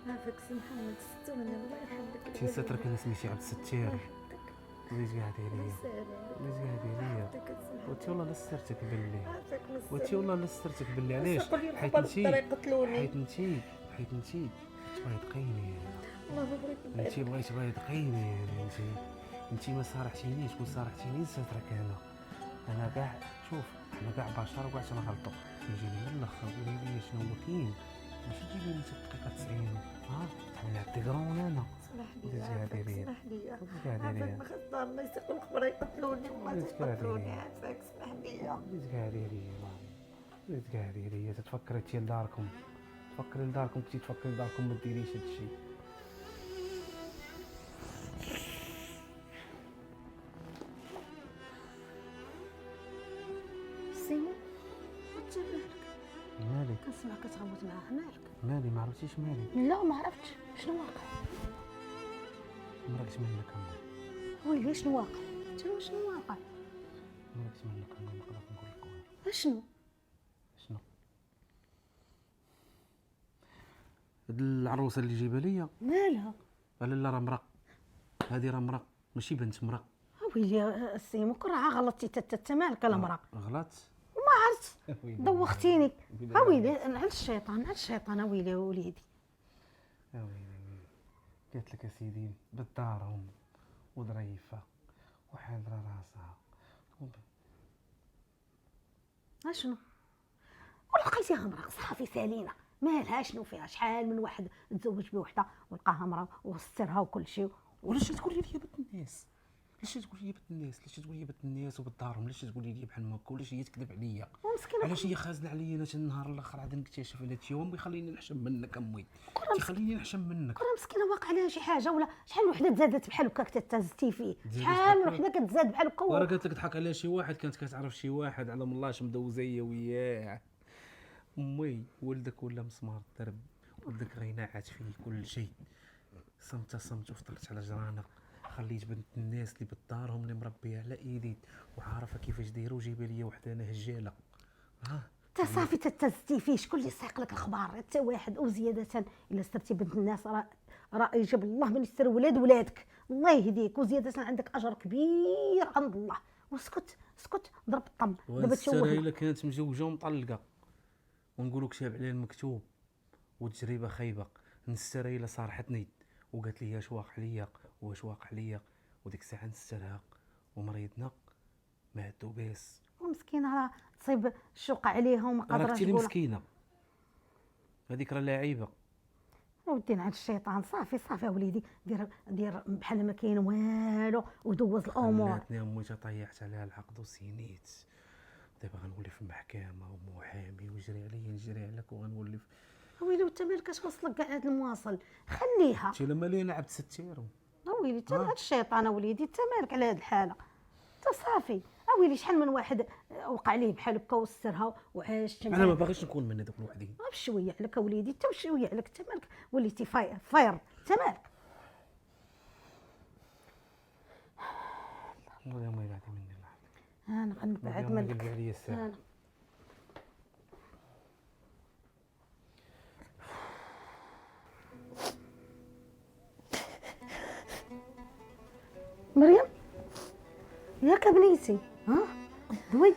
عافاك سي محمد ستوني الله يرحمك. تي سترك انا سميتي عبد الستار. وليت قاعد عليا وانتي والله لا سترتك باللي وانتي والله لا سترتك باللي علاش؟ حيت انتي تبغي تقيني والله ما بغيت انتي بغيتي تقيني انتي ما صارحتينيش كون صارحتيني سترك انا كاع شوف احنا كاع بشر وكاع تنغلطوا تيجيني من الاخر قولي لي شنو هو كاين ماشي تجيبي لي الدقيقه 90 انا عندي كرون انا اسمح لي اسمح لي عافاك ما خصنا الله يسيق الخبر يقتلوني وما تقتلوني عافاك اسمح لي. وليت قاعدي ليا تتفكري تي لداركم تفكري لداركم كنتي تفكري لداركم ما ديريش هادشي. سيمو مالك كنسمعك كتغوت معاه مالك؟ مالي ما عرفتيش مالي لا ما عرفتش شنو واقع. مرقت منك انا ويلي شنو واقع؟ شنو واقع؟ مرقت منك انا نقدر نقول لك والو. شنو؟ هاد العروسه اللي جايبه ليا مالها؟ لا راه مرا هادي راه مرا ماشي بنت مرا. ويلي السيمو كره غلطتي تتا مالك لا مرا غلط وما عرفت دوختيني. ويلي على الشيطان ويلي وليدي. قلت لك اسيدي بالدارهم وظريفه وحاضره راسها شنو؟ ولقيتيها مرا صافي سالينا مالها شنو فيها؟ شحال من واحد تزوج بوحده ولقاها مرا وسترها وكل شيء. ولاش تقولي لي بنت الناس؟ علاش تقولي لي بنت الناس وبالدارهم؟ علاش تقولي لي بحال هكا؟ ولاش هي تكذب عليا؟ علاش هي خازنه عليا انا حتى النهار الاخر عاد نكتشف هذا الشيء وامي خليني نحشم منك امي خليني نحشم منك. راه مسكينه واقع عليها شي حاجه ولا شحال من وحده تزادت بحال هكا كتهزتي فيه شحال من وحده كتزاد بحال هكا. وراه قالت لك ضحك على شي واحد كانت كتعرف شي واحد على الله اش مدوزه هي وياه. امي ولدك ولا مسمار الدرب ولدك غيناعات فيه كل شيء صمت وفطرت على جرانق، خليت بنت الناس اللي بدارهم اللي مربيه على ايدي وعارفه كيفاش دايروا، جايبه لي وحده انا هجاله. انت صافي تتزتي فيه، شكون اللي سايق لك الاخبار؟ حتى واحد. وزياده الا صرتي بنت الناس راه يجيب الله من يستر ولادك، الله يهديك. وزياده عندك اجر كبير عند الله. واسكت اسكت، ضرب الطم دابا والسرايله تشوهنا. كانت مزوجه ومطلقه ونقولوا كتاب عليه المكتوب وتجربه خايبه. السرايله صارحتني وقالت لي اش واقع ليا واش واقع ليا، وديك الساعه نسترها ومريضنا ماتوا باس. ومسكينه راه تصيب الشوق عليها وما قادراش راكتي لي تقول. مسكينه، هذيك راه لاعيبه. ودينا عند الشيطان. صافي صافي وليدي، دير بحال ما كاين والو ودوز الامور. خلاتني امي طيحت عليها العقد وسينيت. دابا غنولي في المحكمه ومحامي ويجري عليا نجري عليك وغنولي ويلي وانت مالك توصلك كاع هذا المواصل؟ خليها. انت لما لي لعبت 6 ايرو. ويلي انت هاد الشيطان وليدي، انت مالك على هاد الحاله؟ انت صافي. ويلي شحال من واحد وقع ليه بحال هكا وسترها وعاش. انا ما باغيش نكون من هذوك الوحدين. بشويه عليك وليدي، انت بشويه عليك. انت مالك وليتي فاير، انت مالك؟ والله ما يبعد مني الله. انا غنبعد قلبي منك. عليا الساعه. مريم ياك بنيتي، دوي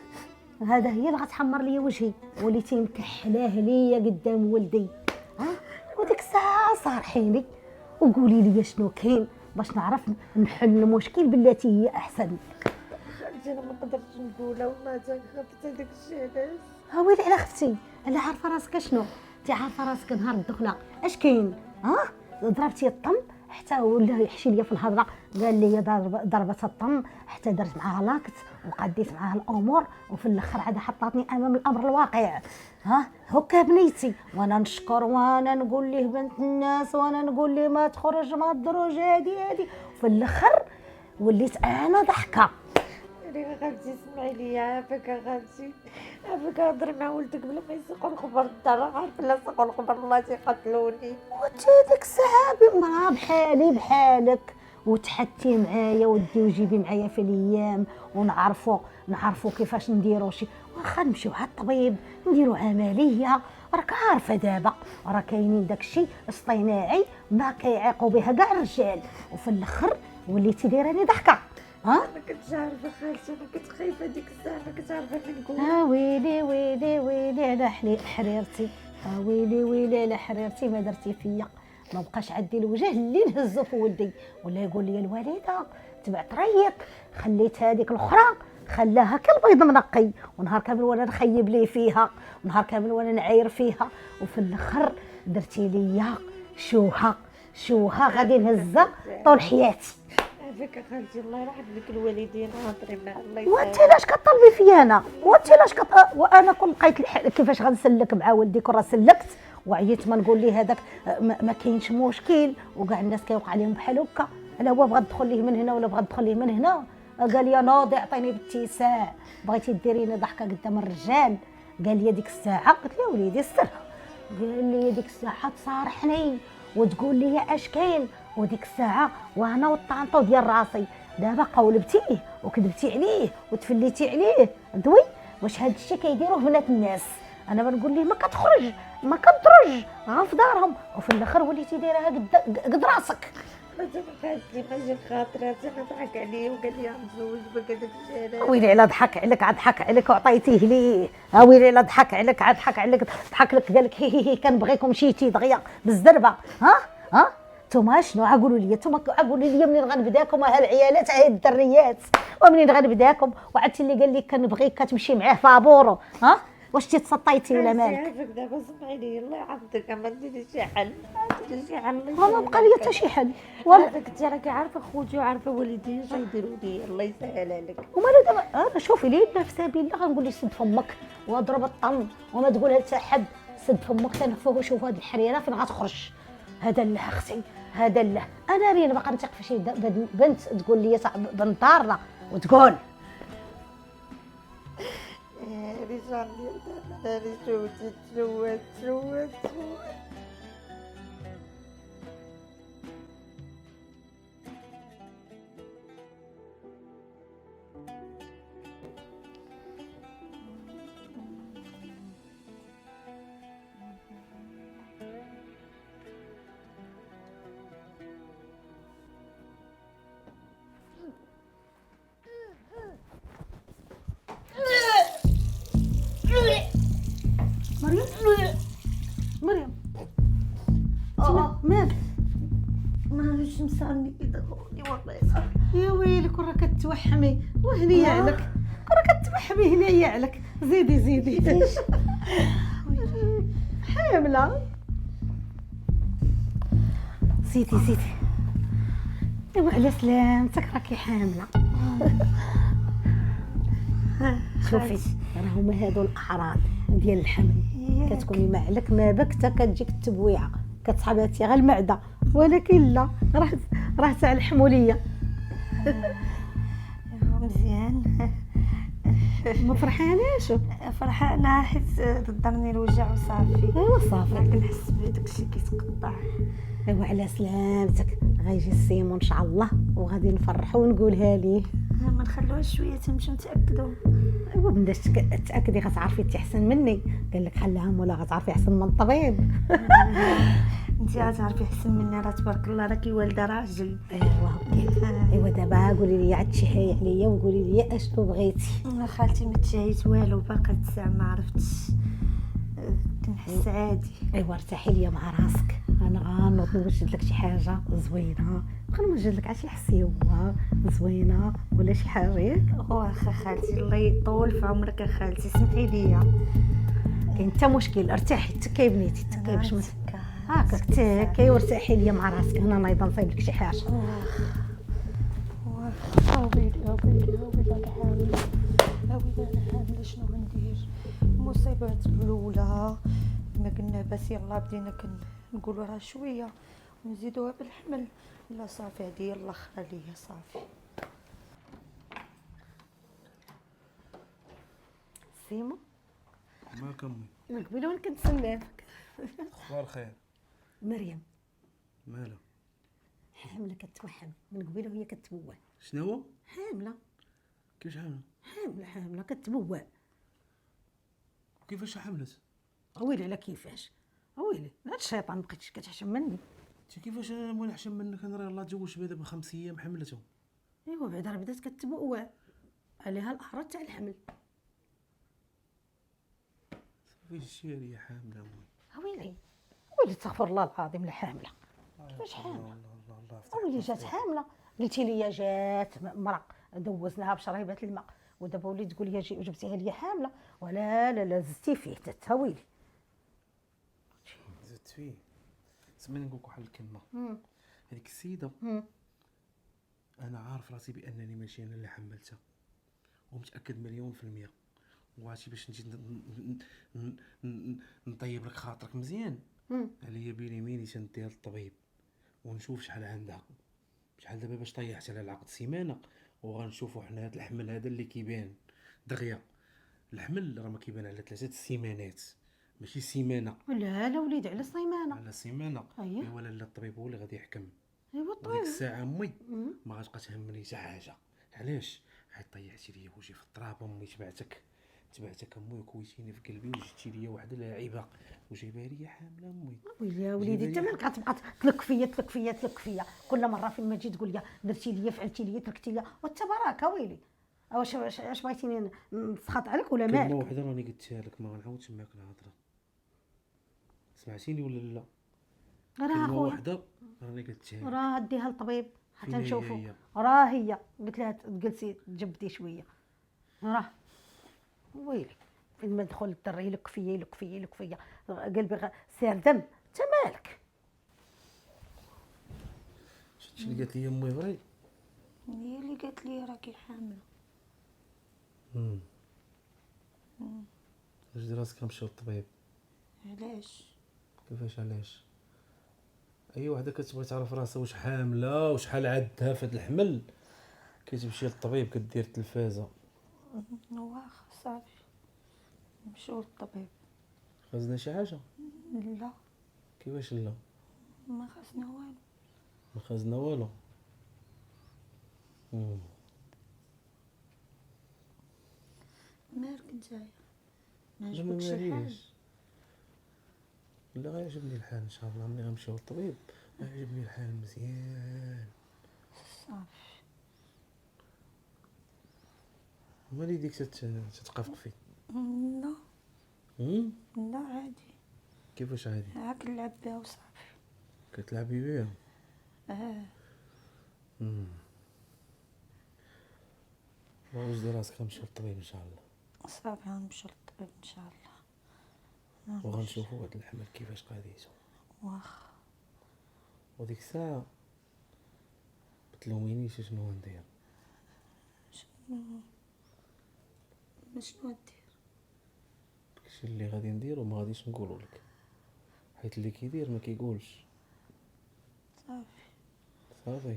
هذا هي اللي غتحمر لي وجهي، وليتي مكحلاه ليا قدام ولدي. وديك الساعه صارحيني وقولي لي شنو كاين باش نعرف نحل المشكل بالتي هي احسن. خالتي انا ما قدرتش نقولها وما تنخفت هذاك الشيء علاش. ويلي على اختي، الا عارفه راسك شنو، انت عارفه راسك نهار الدخله اش كاين. ضربتي الطم حتى ولا يحشي ليا في الهضره، قال لي ضربت الطم حتى درت معاها لاكت وقديت معاها الامور، وفي الاخر عاد حطاتني امام الامر الواقع. هكا بنيتي، وانا نشكر وانا نقول ليه بنت الناس وانا نقول ليه ما تخرج ما تدروج هادي، وفي الاخر وليت انا ضحكه. يا خالتي اسمعي لي، عافاك خالتي، عافاك هضري مع ولدك بلا ما يسيقوا الخبر الدار، عارف لا سيقوا الخبر الله تيقتلوني. وانت ديك الساعه بمرا بحالي بحالك وتحتي معايا ودي وجيبي معايا في الايام ونعرفوا كيفاش نديروا شي. واخا نمشيو على الطبيب نديروا عمليه، راك عارفه دابا راه كاينين داكشي اصطناعي ما كيعيقوا بها كاع الرجال، وفي الاخر وليتي دايراني ضحكه. ما كنتش عارفه خالتي، انا كنت خايفه ديك الساعه، ما كنت عارفه فين نقول. ويلي ويلي ويلي على حريرتي، ويلي على حريرتي ما درتي فيا. ما بقاش عندي الوجه اللي نهزو في ولدي ولا يقول لي الوالده تبعت ريق، خليت هذيك الاخرى خلاها كالبيض منقي، ونهار كامل وانا نخيب ليه فيها، ونهار كامل وانا نعاير فيها، وفي الاخر درتي ليا شوها غادي نهزها طول حياتي. عافاك خالتي الله يرحم لك الوالدين وهضري مع الله يسهل. وانت علاش كطلبي فيا انا؟ وانا كون لقيت كيفاش غنسلك مع ولدي كون راه سلكت وعييت ما نقول ليه هذاك ما كاينش مشكل، وكاع الناس كيوقع عليهم بحال هكا. انا هو بغى تدخل ليه من هنا ولا بغى تدخل ليه من هنا، قال لي ناضي عطيني باتساع، بغيتي ديريني ضحكه قدام الرجال. قال لي ديك الساعه، قلت له وليدي استرها، قال لي ديك الساعه تصارحني وتقول لي اش كاين، وديك الساعه وانا والطانطو ديال راسي دابا قولبتيه وكذبتي عليه وتفليتي عليه. دوي واش هاد الشيء كيديروه بنات الناس؟ انا بنقول ليه ما كتخرج ما كتدرج غا في دارهم، وفي الاخر وليتي دايرها قد راسك. مازال خالتي ماشي خاطري، انا ضحك عليه وقال لي غنتزوج بك هذاك الشيء. ويلي على ضحك عليك، عاد ضحك عليك وعطيتيه ليه. ويلي على ضحك عليك، عاد ضحك عليك، ضحك لك قال لك هي كنبغيكم مشيتي دغيا بالزربه. نتوما شنو عقولوا لي؟ نتوما عقولوا لي منين غنبداكم ها العيالات ها الدريات، ومنين غنبداكم؟ وعدتي اللي قال لك كنبغيك كتمشي معاه فابورو. واش تسطيتي ولا مالك؟ عافاك دابا سمعي لي الله يعافيك، ما نديري شي حل، ما بقى لي حتى شي حل. عافاك انت راكي عارفه خوتي وعارفه والدي اش يديروا لي، الله يسهلها لك. ومالو دابا انا شوفي لي في سبيل الله غنقول لك سد فمك واضرب الطن وما تقولها لحتى حد. سد فمك تنفوه، شوف هاد الحريره فين غتخرج. هذا اللي اختي هذا اللي انا راني باقا نثق في شي بنت تقول لي صاحب بنت دارنا وتقول ريجان ديال انا تزوجت. مريم مريم مالك؟ معليش مسالني كذا والله يا ويلك ورا كتوحمي وهنية عليك، ورا كتوحمي هنية عليك. زيدي حاملة. زيدي ايوا على سلامتك راكي حاملة. شوفي راه هما هادو الاعراض ديال الحمل. كتكوني ما عليك ما بك حتى كتجيك التبويعه، كتحباتي غير المعده، ولكن لا راه تاع الحموليه. مزيان. ما فرحاناش؟ فرحانه حيت ضرني الوجع وصافي. ايوا صافي، كنحس بداك الشيء كيتقطع. ايوا على سلامتك. غيجي السيمو ان شاء الله وغادي نفرحوا ونقولها ليه. ما نخلوهاش شويه تمشيو نتاكدوا. ايوا بداش تاكدي غتعرفي انت احسن مني. قال لك خليها مولا غتعرفي احسن من الطبيب. انت غتعرفي احسن مني، راه تبارك الله راكي والده راجل. ايوا هكاك. ايوا دابا قولي لي عاد تشهي عليا وقولي لي اشنو بغيتي. خالتي ما تشهيت والو، باقا الساعه ما عرفتش، كنحس عادي. ايوا ارتاحي ليا مع راسك. انا غنوض نوجد لك شي حاجه زوينه، غنوجد لك شي حسيوه زوينه ولا شي حاجه ياك. واخا خالتي الله يطول في عمرك خالتي، سمحي ليا. كاين حتى مشكل، ارتاحي تكاي بنيتي تكاي باش ما هاكاك تكاي وارتاحي ليا مع راسك. انا ايضا نصايب لك شي حاجه. ويلي انا حامل، انا حامل شنو غندير؟ المصيبات الاولى ما قلنا بس يلا بدينا نقولوا راه شويه ونزيدوها بالحمل. لا صافي هادي هي الاخرى ليا صافي. سيمو مالك امي؟ من قبيله وانا كنتسناك. اخبار خير؟ مريم مالها؟ حامله كتوحم من قبيله وهي كتبوع. شنو هو؟ حامله كيفاش حامله؟ حامله كتبوع. كيفاش حملت؟ ويلي على كيفاش، ويلي هاد الشيطان بقيتش كتحشم مني. انت كيفاش انا موين نحشم منك؟ انا راه الله تزوجت بها دابا 5 ايام حملته. ايوا بعدا راه بدات كتبوع عليها الاعراض تاع الحمل. صافي الشاريه حامله امي. ويلي استغفر الله العظيم لا حامله. كيفاش حامله؟ الله ويلي جات حامله. قلتي لي جات مرا دوزناها بشريبات الماء، ودابا وليت تقول لي جبتيها لي حامله. ولا زدتي فيه حتى ويلي. زدت فيه. سمعني نقول لك واحد الكلمه. هذيك السيده انا عارف راسي بانني ماشي انا اللي حملتها، ومتاكد مليون في المية. وعرفتي باش نجي نطيب لك خاطرك مزيان، عليا بيني ميني تنديها للطبيب ونشوف شحال عندها، شحال دابا باش طيحت على العقد سيمانه، وغنشوفوا حنا هذا الحمل هذا اللي كيبان دغيا. الحمل راه ما كيبان على 3 السيمانات ماشي سيمانه. لا وليدي على صيمانه. على سيمانه. أييه. ايوا لا الطبيب هو اللي غادي يحكم. ايوا وديك طيب. الساعه امي ما غتبقى تهمني حتى حاجه. علاش؟ حيت طيحتي ليا وجهي في التراب امي. تبعتك امي وكويتيني في قلبي وجبتي ليا واحده لاعبه وجايبها ليا حامله امي. ويلي يا وليدي انت مالك غتبقى تلك فيا كل مره فين ما تجي تقول لي درتي لي فعلتي لي تركتي لي والتبارك. ويلي واش بغيتيني نسخط عليك ولا كلمه مالك؟ واحده راني قلتها لك، ما غنعاودش معاك الهضره. سمعتيني ولا لا؟ راه كلمه اخويا واحده راني قلتها لك. راه ديها للطبيب حتى فين هي نشوفوا. هي؟ راه هي قلت لها جلسي تجبدي شويه. راه ويلي فين ما ندخل الدري يلك فيا قلبي سير دم. انت مالك؟ شفتي اللي قالت لي امي فري؟ هي اللي قالت لي راكي حامله. واش دير راسك نمشيو للطبيب؟ علاش؟ كيفاش علاش؟ اي وحده كتبغي تعرف راسها واش حامله وشحال عندها في هذا الحمل كتمشي للطبيب، كدير التلفازه. واخا صافي نمشيو للطبيب. خازنا شي حاجه؟ لا كيفاش لا؟ ما خصنا والو. ما خازنا والو. مالك نتايا؟ ما لا عجبكش الحال؟ معليش. لا غيعجبني الحال ان شاء الله. ملي غنمشيو للطبيب غيعجبني الحال مزيان. صافي. مالي ديك تتقفقفي؟ لا لا عادي، كيفاش عادي؟ هاك نلعب بها وصافي. كتلعبي بيها؟ وجدي راسك غنمشيو للطبيب ان شاء الله، صافي غنمشيو للطبيب ان شاء الله. وغنشوفوا هاد الحمل كيفاش قاديتو. واخا. وديك الساعه متلومينيش شنو ندير. شنو ندير؟ داكشي اللي غادي نديرو ما غاديش نقولو لك، حيت اللي كيدير ما كيقولش. صافي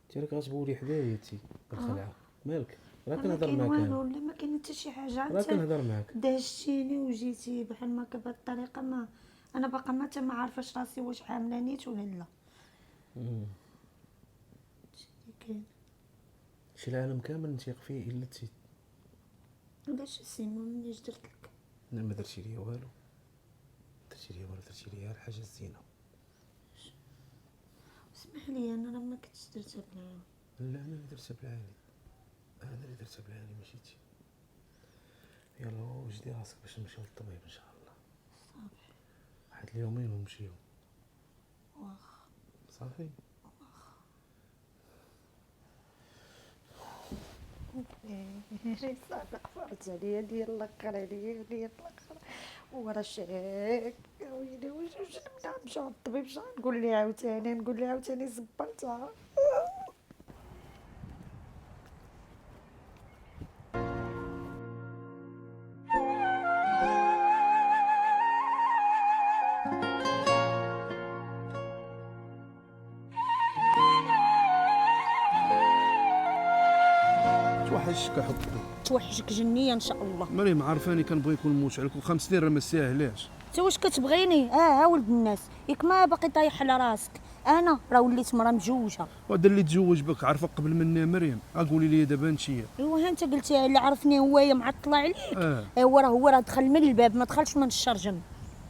انت راك غتبولي حدايا تي الخلعه. مالك؟ راه كنهضر معاك والو انا، ولا ما كاين حتى شي حاجه. راه كنهضر معاك. دهشتيني وجيتي بحال ما بهاد الطريقه، ما انا باقا ما عارفاش راسي واش حامله نيت ولا لا. شتي كاين شي العالم كامل نتيق فيه الا تي. علاش سيمون منيش درت لك؟ انا ما درتي ليا والو، درتي ليا والو، درتي ليا الحاجه الزينه. اسمح لي انا راه ما كنتش درتها بالعين. لا انا اللي درتها بالعالي، انا اللي درتها بالعالي ماشي تي. يلا وجدي راسك باش نمشيو للطبيب ان شاء الله. صافي واحد اليومين ونمشيو. واخا. صافي صادق فرت عليا ديال الاخر عليا ديال الاخر ورا شاك. ويلي واش نبدا نمشي للطبيب؟ شنو نقول ليه عاوتاني؟ نقول ليه عاوتاني زبلتها. توحشك احبي. توحشك جنيه ان شاء الله. مريم عارفاني كنبغي يكون موت عليك، و5 سنين راه ما ساهلاش. انت واش كتبغيني؟ ها ولد الناس، ياك ما باقي طايح على راسك. انا راه وليت مرا مجوجه. وهذا اللي تزوج بك عارفك قبل مني مريم، قولي لي دابا انتيا. ايوا ها انت قلتي اللي عرفني هوايا معطله عليك. ايوا هو دخل من الباب ما دخلش من الشرجم.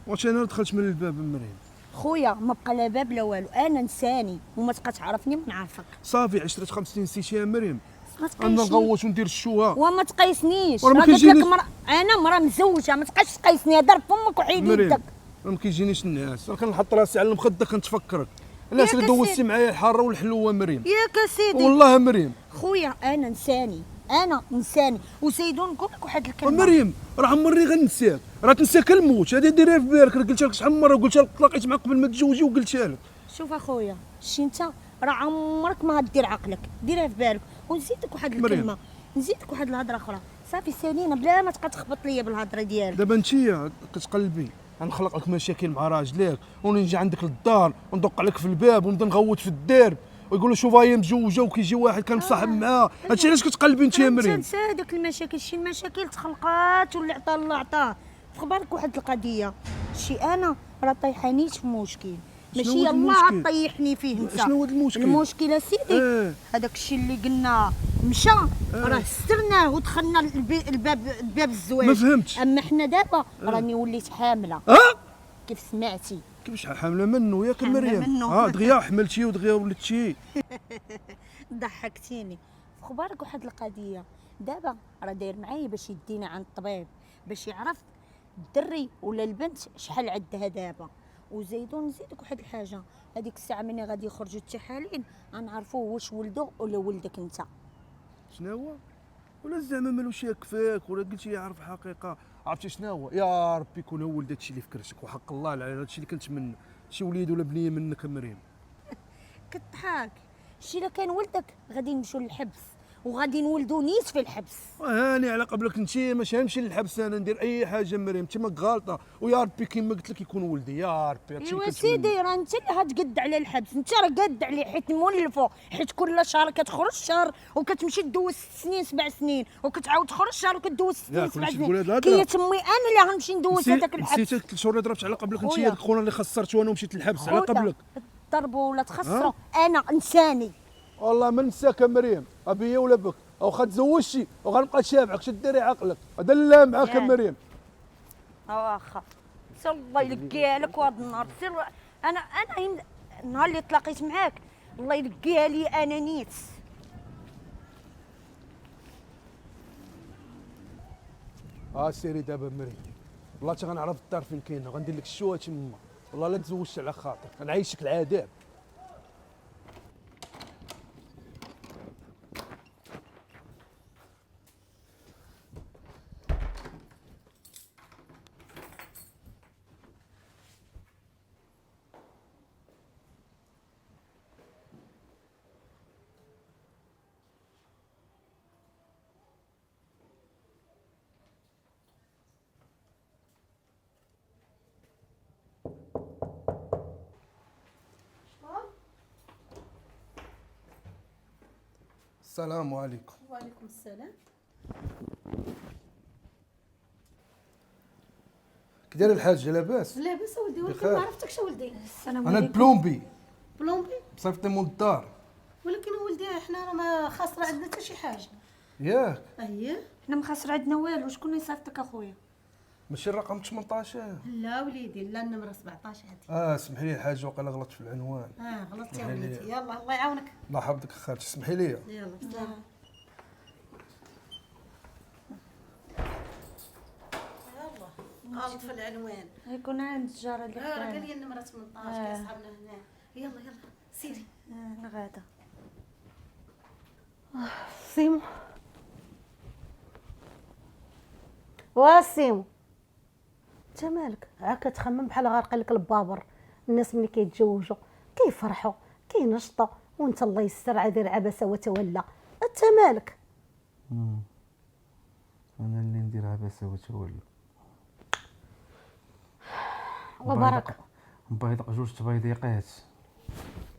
واش انا دخلت من الباب مريم؟ خويا ما بقى لا باب لا والو، انا انساني وما تبقى تعرفني ما نعرفك. صافي 10 5 سنين نسيتي يا مريم. ما انا تقيسنيش نغوت وندير الشوها وما تقيسنيش. ورا ما راه قلت كيجينيش. لك انا مرا مزوجه، ما تبقاش تقيسني. ضرب فمك وحيد مريم يدك. راه ما كيجينيش الناس، راه كنحط راسي على المخده كنتفكرك. الناس اللي ياك دوزتي سيدي. معايا الحاره والحلوه مريم. ياك سيدي والله مريم. خويا انا انساني، انا انساني. وسيدو نقول لك واحد الكلمه. مريم راه عمرني غنساك، راه تنساك الموت، هذه ديريها في بالك. راه قلتها لك شحال من مره، وقلتها لك تلاقيت معاك قبل ما تزوجي وقلتها لك. شوف اخويا شتي انت راه عمرك ما غدير عقلك، ديرها في بالك. ونزيدك واحد الكلمه، نزيدك واحد الهضره اخرى. صافي سالينا بلا ما تبقى تخبط ليا بالهضره ديالك. دابا انتيا كتقلبي غنخلق لك مشاكل مع راجلك، ونجي عندك للدار وندق عليك في الباب ونبدا نغوت في الدرب ويقولوا شوف هي مزوجه وكيجي واحد كنصاحب معاه. هادشي علاش كتقلبي انت يا مريم؟ تنسى هذوك المشاكل. شي المشاكل تخلقات واللي عطا الله عطاه. في خبارك واحد القضيه، شي انا راه طيحانيش في مشكل، ماشي هو يلاه المشكل؟ طيحني فيه انت. شنو هو المشكل؟ المشكل سيدي هذاك الشيء اللي قلنا مشى، راه سترناه ودخلنا الباب الزواج. ما فهمتش. اما حنا دابا راني وليت حامله. كيف سمعتي؟ كيفاش حامله منه ياك حاملة مريم؟ منه. دغيا حملتي ودغيا ولدتي. ضحكتيني. في خبارك واحد القضيه، دابا راه داير معايا باش يدينا عند الطبيب باش يعرف الدري ولا البنت شحال عندها دابا. وزيدون نزيدك واحد الحاجه، هذيك الساعه ملي غادي يخرجوا التحاليل غنعرفوا واش ولدو ولا ولدك انت. شنو هو؟ ولا زعما مالوش يكفاك ولا قلتي يعرف حقيقه؟ عرفتي شنو هو؟ يا ربي يكون هو ولد هادشي اللي في كرشك، وحق الله على هادشي اللي كنتمنى، شي وليد ولا بنيه منك مريم. كضحك. شي الا كان ولدك غادي نمشيو للحبس وغادي نولدو نيت في الحبس. هاني على قبلك انت، ماشي نمشي للحبس انا ندير اي حاجه مريم، انت ماك غالطه. ويا ربي كيما قلت لك يكون ولدي يا ربي. هادشي اللي ايوا كنتمنى. سيدي راه انت اللي غتقد على الحبس، انت راه قاد عليه حيت مولفو، حيت كل شهر كتخرج شهر وكتمشي دوز 6 سنين 7 سنين وكتعاود تخرج شهر وكدوز 6 سنين 7 سنين. كيتمي انا اللي غنمشي ندوز هذاك الحبس. نسيت 3 شهور اللي ضربت على قبلك انت، خويا. هذاك خونا اللي خسرته انا ومشيت للحبس على قبلك. ضربوا ولا تخسروا انا انساني. والله ما نساك مريم، ابي ولا بك او تزوجتي وغنبقى تشابعك. شد ديري عقلك، هذا لا معاك مريم. واخا سير الله يلقيها لك وهذا النهار. سير انا النهار اللي تلاقيت معاك الله يلقيها لي انا نيت. سيري دابا مريم، والله حتى غنعرف الدار فين كاينه، غندير لك الشوا تما، والله لا تزوجت على خاطرك، غنعيشك العذاب. السلام عليكم. وعليكم السلام. كي داير الحاجه لاباس؟ لاباس اولدي، ولكن بخير. ما عرفتكش اولدي. السلام انا عليكم. البلومبي بلومبي. صيفط مول الدار. ولكن ولدي حنا راه ما خاسره عندنا حتى شي حاجه. ياك اييه. حنا مخسر عندنا والو، شكون اللي صيفطك اخويا؟ ماشي الرقم 18؟ لا وليدي، لا النمره 17 هذه. اسمحي لي الحاجه، وقيلا غلطت في العنوان. غلطتي يا وليدي. يلا الله يعاونك. الله يحفظك خالتي، اسمحي لي. يلا بسلامه. يلا غلط في العنوان. يكون عند الجاره اللي راه حدانا. قال لي النمره 18 كاع صحابنا هنا. يلا يلا سيري. انا غاده. سيمو. واسيمو، انت مالك؟ عاك تخمم بحال غارق لك البابر. الناس ملي كيتزوجوا كيفرحوا كينشطوا، وانت الله يستر عادي عبس وتولى. انت مالك؟ انا اللي ندير عبسه وتولى. وبركه. نبيض جوج تبيضيقات.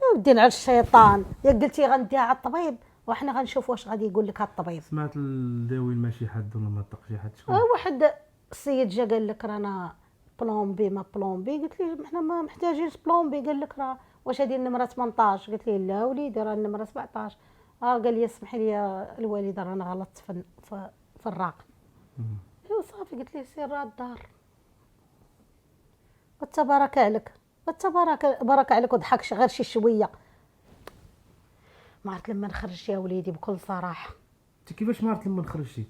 يا ودي على الشيطان، يا قلتي غنديها على الطبيب وحنا غنشوف واش غادي يقول لك على الطبيب. سمعت الداوي ماشي حد ولا ما طق شي حد، شكون؟ واحد السيد جا قال لك رانا بلومبي ما بلومبي. قلت لي حنا ما محتاجينش بلومبي. قال لك راه واش هذه النمره 18؟ قلت ليه لا وليدي راه النمره 17. قال لي اسمحي لي يا الوالده رانا غلطت في الرقم. ايوا صافي. قلت ليه سير راه الدار. وتبارك عليك، بارك عليك، وضحكش غير شي شويه. ما عرفت لما نخرج يا وليدي بكل صراحه. انت كيفاش ما عرفت لما خرجتي؟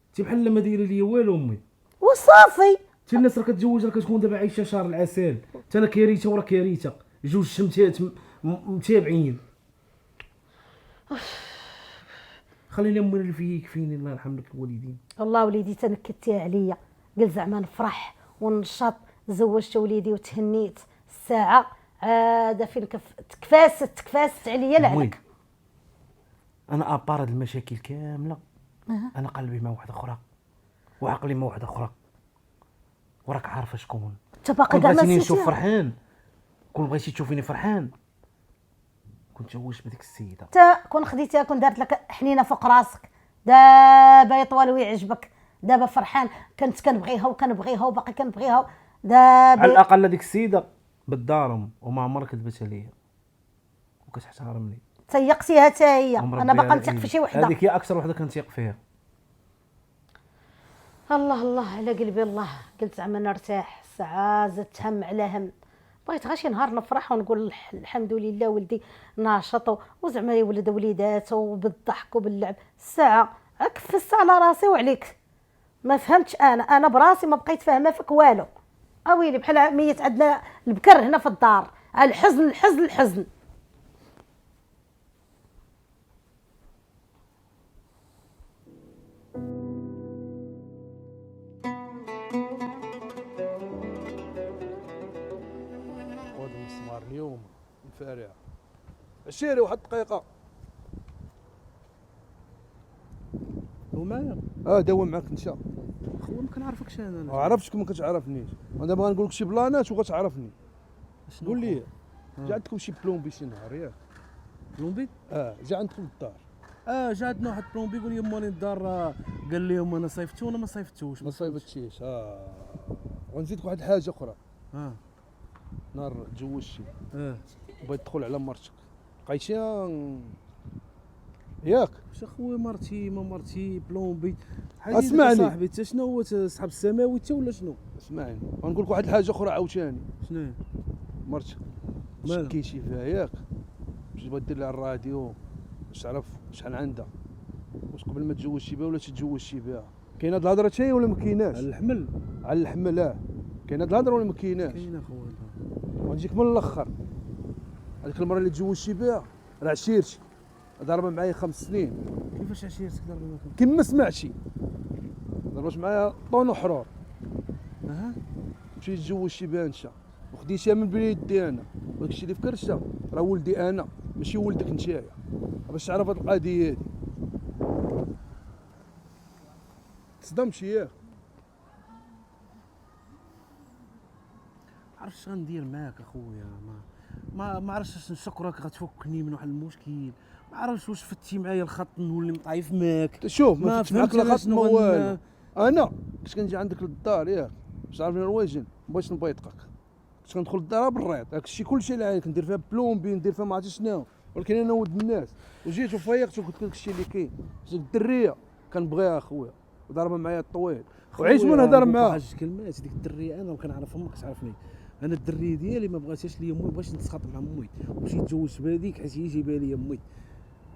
انت بحال ما دايره ليا والو امي. وصافي. انت الناس راه كتزوج راه كتكون دابا عايشه شهر العسل، حتى انا كارثه ورا كارثه، جوج شمتات متابعين. خليني امي اللي فيا يكفيني، الله يرحم لك الوالدين. والله وليدي تنكدتي عليا. قل زعما نفرح وننشط. زوجت وليدي وتهنيت. الساعه عاد فين تكفاست عليا لعنك. انا ابار هاد المشاكل كامله، انا قلبي مع واحده اخرى وعقلي مع واحده اخرى، وراك عارفه شكون. انت باقي كون كاع ما بغيتيني نشوف نسيتيها. فرحان، كون بغيتي تشوفيني فرحان، كنت تزوجت بديك السيده. انت كون خديتيها كون دارت لك حنينه فوق راسك. دابا يطول ويعجبك. دابا فرحان. كنت كنبغيها وكنبغيها وباقي كنبغيها. دابا على الاقل هذيك السيده بالدارم وما عمرها كذبت عليا وكتحترمني. تيقتيها حتى هي. انا باقا نثق في شي وحده. هذيك هي اكثر وحده كنتيق فيها. الله الله على قلبي الله. قلت زعما نرتاح. الساعه زدت هم على هم. بغيت غير شي نهار نفرح ونقول الحمد لله ولدي ناشط وزعما يولد وليدات وبالضحك وباللعب. الساعه كفست على راسي وعليك. ما فهمتش. انا براسي ما بقيت فاهمه فيك والو. اويلي بحال ميت عندنا البكر هنا في الدار. الحزن الحزن الحزن. خذ المسمار اليوم الفارعه. عشيري واحد دقيقه. هو معايا داوم معاك انت. خويا ما كنعرفكش انا. عرفتك ما كتعرفنيش. انا باغي نقول لك شي بلانات وكتعرفني. قول لي جا عندكم شي بلومبي شي نهار ياك؟ بلومبي؟ جا عندكم للدار. جا عندنا واحد بلومبي يقول لي مالي الدار، قال لهم انا صيفتو وانا ما صيفتوش. ما صايبتشيش. ونزيدك واحد الحاجه اخرى. نهار تزوجتي بغيت تدخل على مرتك بقيتي ياك؟ واش اخويا مرتي ما مرتي بلومبي اسمعني صاحبي. انت شنو هو صاحب السماوي انت ولا شنو؟ اسمعني غنقول لك واحد الحاجه اخرى عاوتاني. شنو هي؟ مرتك مالها؟ شكيتي فيها ياك؟ باش تبغي دير لها الراديو باش تعرف شحال عندها، واش قبل ما تزوجتي بها ولا تتزوجتي بها؟ كاين هاد الهضره شي ولا ما كايناش؟ على الحمل على الحمل كاين هاد الهضره ولا ما كايناش؟ كاين اخويا. ونجيك من الاخر. هذيك المره اللي تزوجتي بها راه عشيرتي ضربه معايا 5 سنين كيفاش عشيرتك ضربه؟ كيما سمعتي ضربت معايا طون وحرور. اها مشيت تزوجتي بها انت وخديتيها من بين يدي انا، وداكشي اللي فكرتها راه ولدي انا ماشي ولدك نتايا، باش تعرف هاد القضيه هادي. تصدمتي ياك؟ عرفتش غندير معاك اخويا، ما عرفتش واش نشكرك غتفكني من واحد المشكل، ما عرفتش واش فتي معايا الخط نولي مطايف معاك. شوف ما فتش معاك لا فهمت خط شنو ما والو. انا كنت كنجي عندك للدار ياك باش تعرفني الواجن، ما بغيتش نبيطقك، كنت كندخل للدار بالريط، داك الشيء كلشي اللي عليك ندير فيها بلومبي ندير فيها ما عرفتش شنو، ولكن انا ولد الناس وجيت وفيقت وقلت لك الشيء اللي كاين. ديك الدريه كنبغيها اخويا وضربه معايا الطويل وعيش من نهضر معاها. حاجه كلمات ديك الدريه انا وكنعرف امك تعرفني، انا الدريه ديالي ما بغاتهاش ليا امي، بغيتش نتخاطب مع امي ومشيت تزوجت بهذيك حيت هي جايبه لي امي.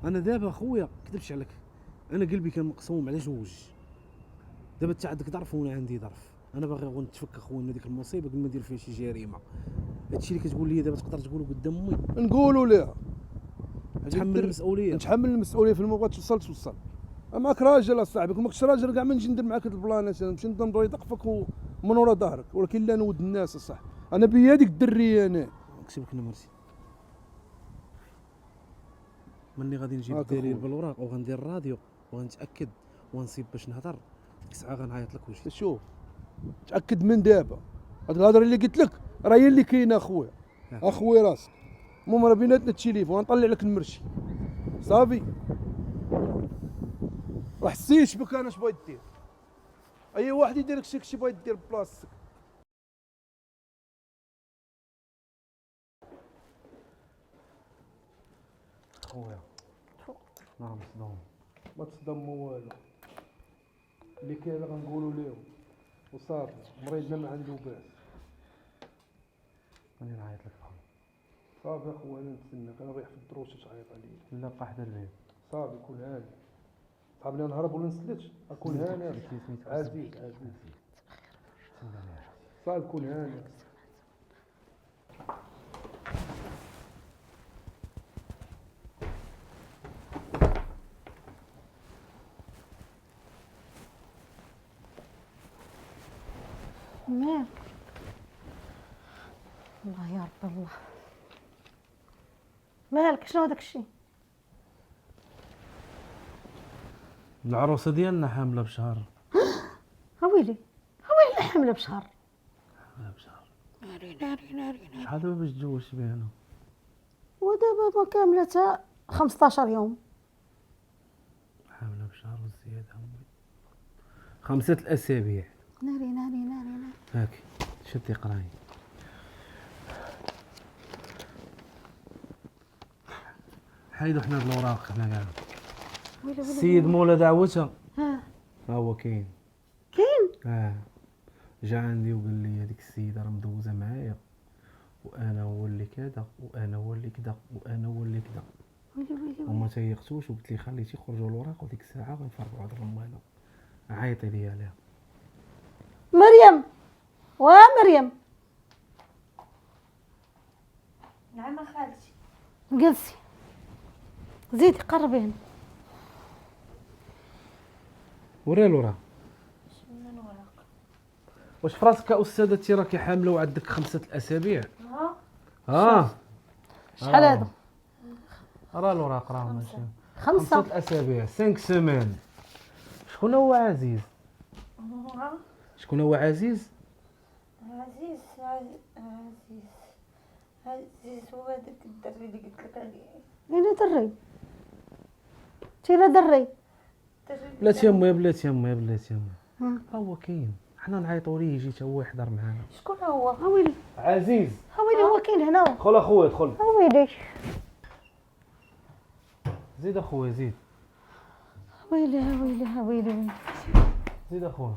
انا دابا اخويا كذبش عليك، انا قلبي كان مقسوم على زوج، دابا انت عندك ظرف وانا عندي ظرف، انا باغي نتفك اخويا من هذيك المصيبه قبل ما ندير فيها شي جريمه. هادشي اللي كتقول لي دابا تقدر تقوله قدام امي، نقولوا لها تحمل المسؤوليه. نتحمل المسؤوليه في المبغى توصل توصل. معك راجل اصاحبي، كون ماكش راجل كاع ما نجي ندير معاك هاد البلانات، انا نمشي نضرب يطقفك ومن ورا ظهرك، ولكن لا انا ود الناس اصاحبي، انا بيا ديك الدريه انا. نكتب لك نمرتي مني غادي نجيب هاك الدليل أخويا. بالوراق وغندير الراديو وغنتاكد ونصيب باش نهضر، ديك الساعه غنعيط لك وجهي. شوف تاكد من دابا هاد الهضره اللي قلت لك راه هي اللي كاينه اخويا. اخويا راسك المهم راه بيناتنا التليفون غنطلع لك المرشي صافي. راه حسيت بك انا اش بغيت دير، اي واحد يدير لك شي بغيت دير بلاصتك. خويا نعم مصدوم. ما تصدم والو، اللي كاين غنقولوا لهم وصافي، مريضنا ما عنده باس. راني نعيط لك خويا. صافي اخويا انا نتسناك، انا رايح في الدروس تعيط عليا. لا بقى حدا الباب. صافي كون هاني، صحابني نهرب ولا نسلت اكون هاني. عزيز صافي كون هاني. مالك؟ الله يا رب الله، مالك؟ شنو هذاك الشيء؟ العروسه ديالنا حامله بشهر. هويلي حامله بشهر. حامله بشهر. شحال دابا باش تزوجت بها انا؟ ودابا ما كاملة 15 يوم. حامله بشهر وزياده امي 5 اسابيع. ناري هاك شدي قراي. حيدو حنا الوراق حنا كاع. السيد مولا دعوتها ها هو كاين. جا عندي وقال لي هذيك السيده راه مدوزه معايا وانا هو اللي كذا وانا هو اللي كذا وانا هو اللي كذا، وما تيقتوش، وقلت لي خليتي يخرجوا الوراق وديك الساعه غنفرقوا على الرمانه. عيطي لي عليها. مريم مريم نعم خالتي. جلسي، زيدي قربي هنا. وري الوراق. شنو الوراق؟ واش فراسك استاذتي راكي حامله وعندك 5 اسابيع؟ شحال هذا؟ راه الوراق راه ماشي 5 اسابيع 5 سيمان. شكون هو عزيز؟ شكون هو عزيز؟ عزيز هو هذاك الدري اللي قلت لك عليه. اين دري؟ تيلا دري. بلاتي امي بلاتي امي هو كاين، حنا نعيطوا ليه يجي حتى هو يحضر معنا. شكون هو؟ هويلي عزيز هو كاين هنا. دخل اخويا دخل. هويلي زيد اخويا زيد. هويلي زيد اخويا.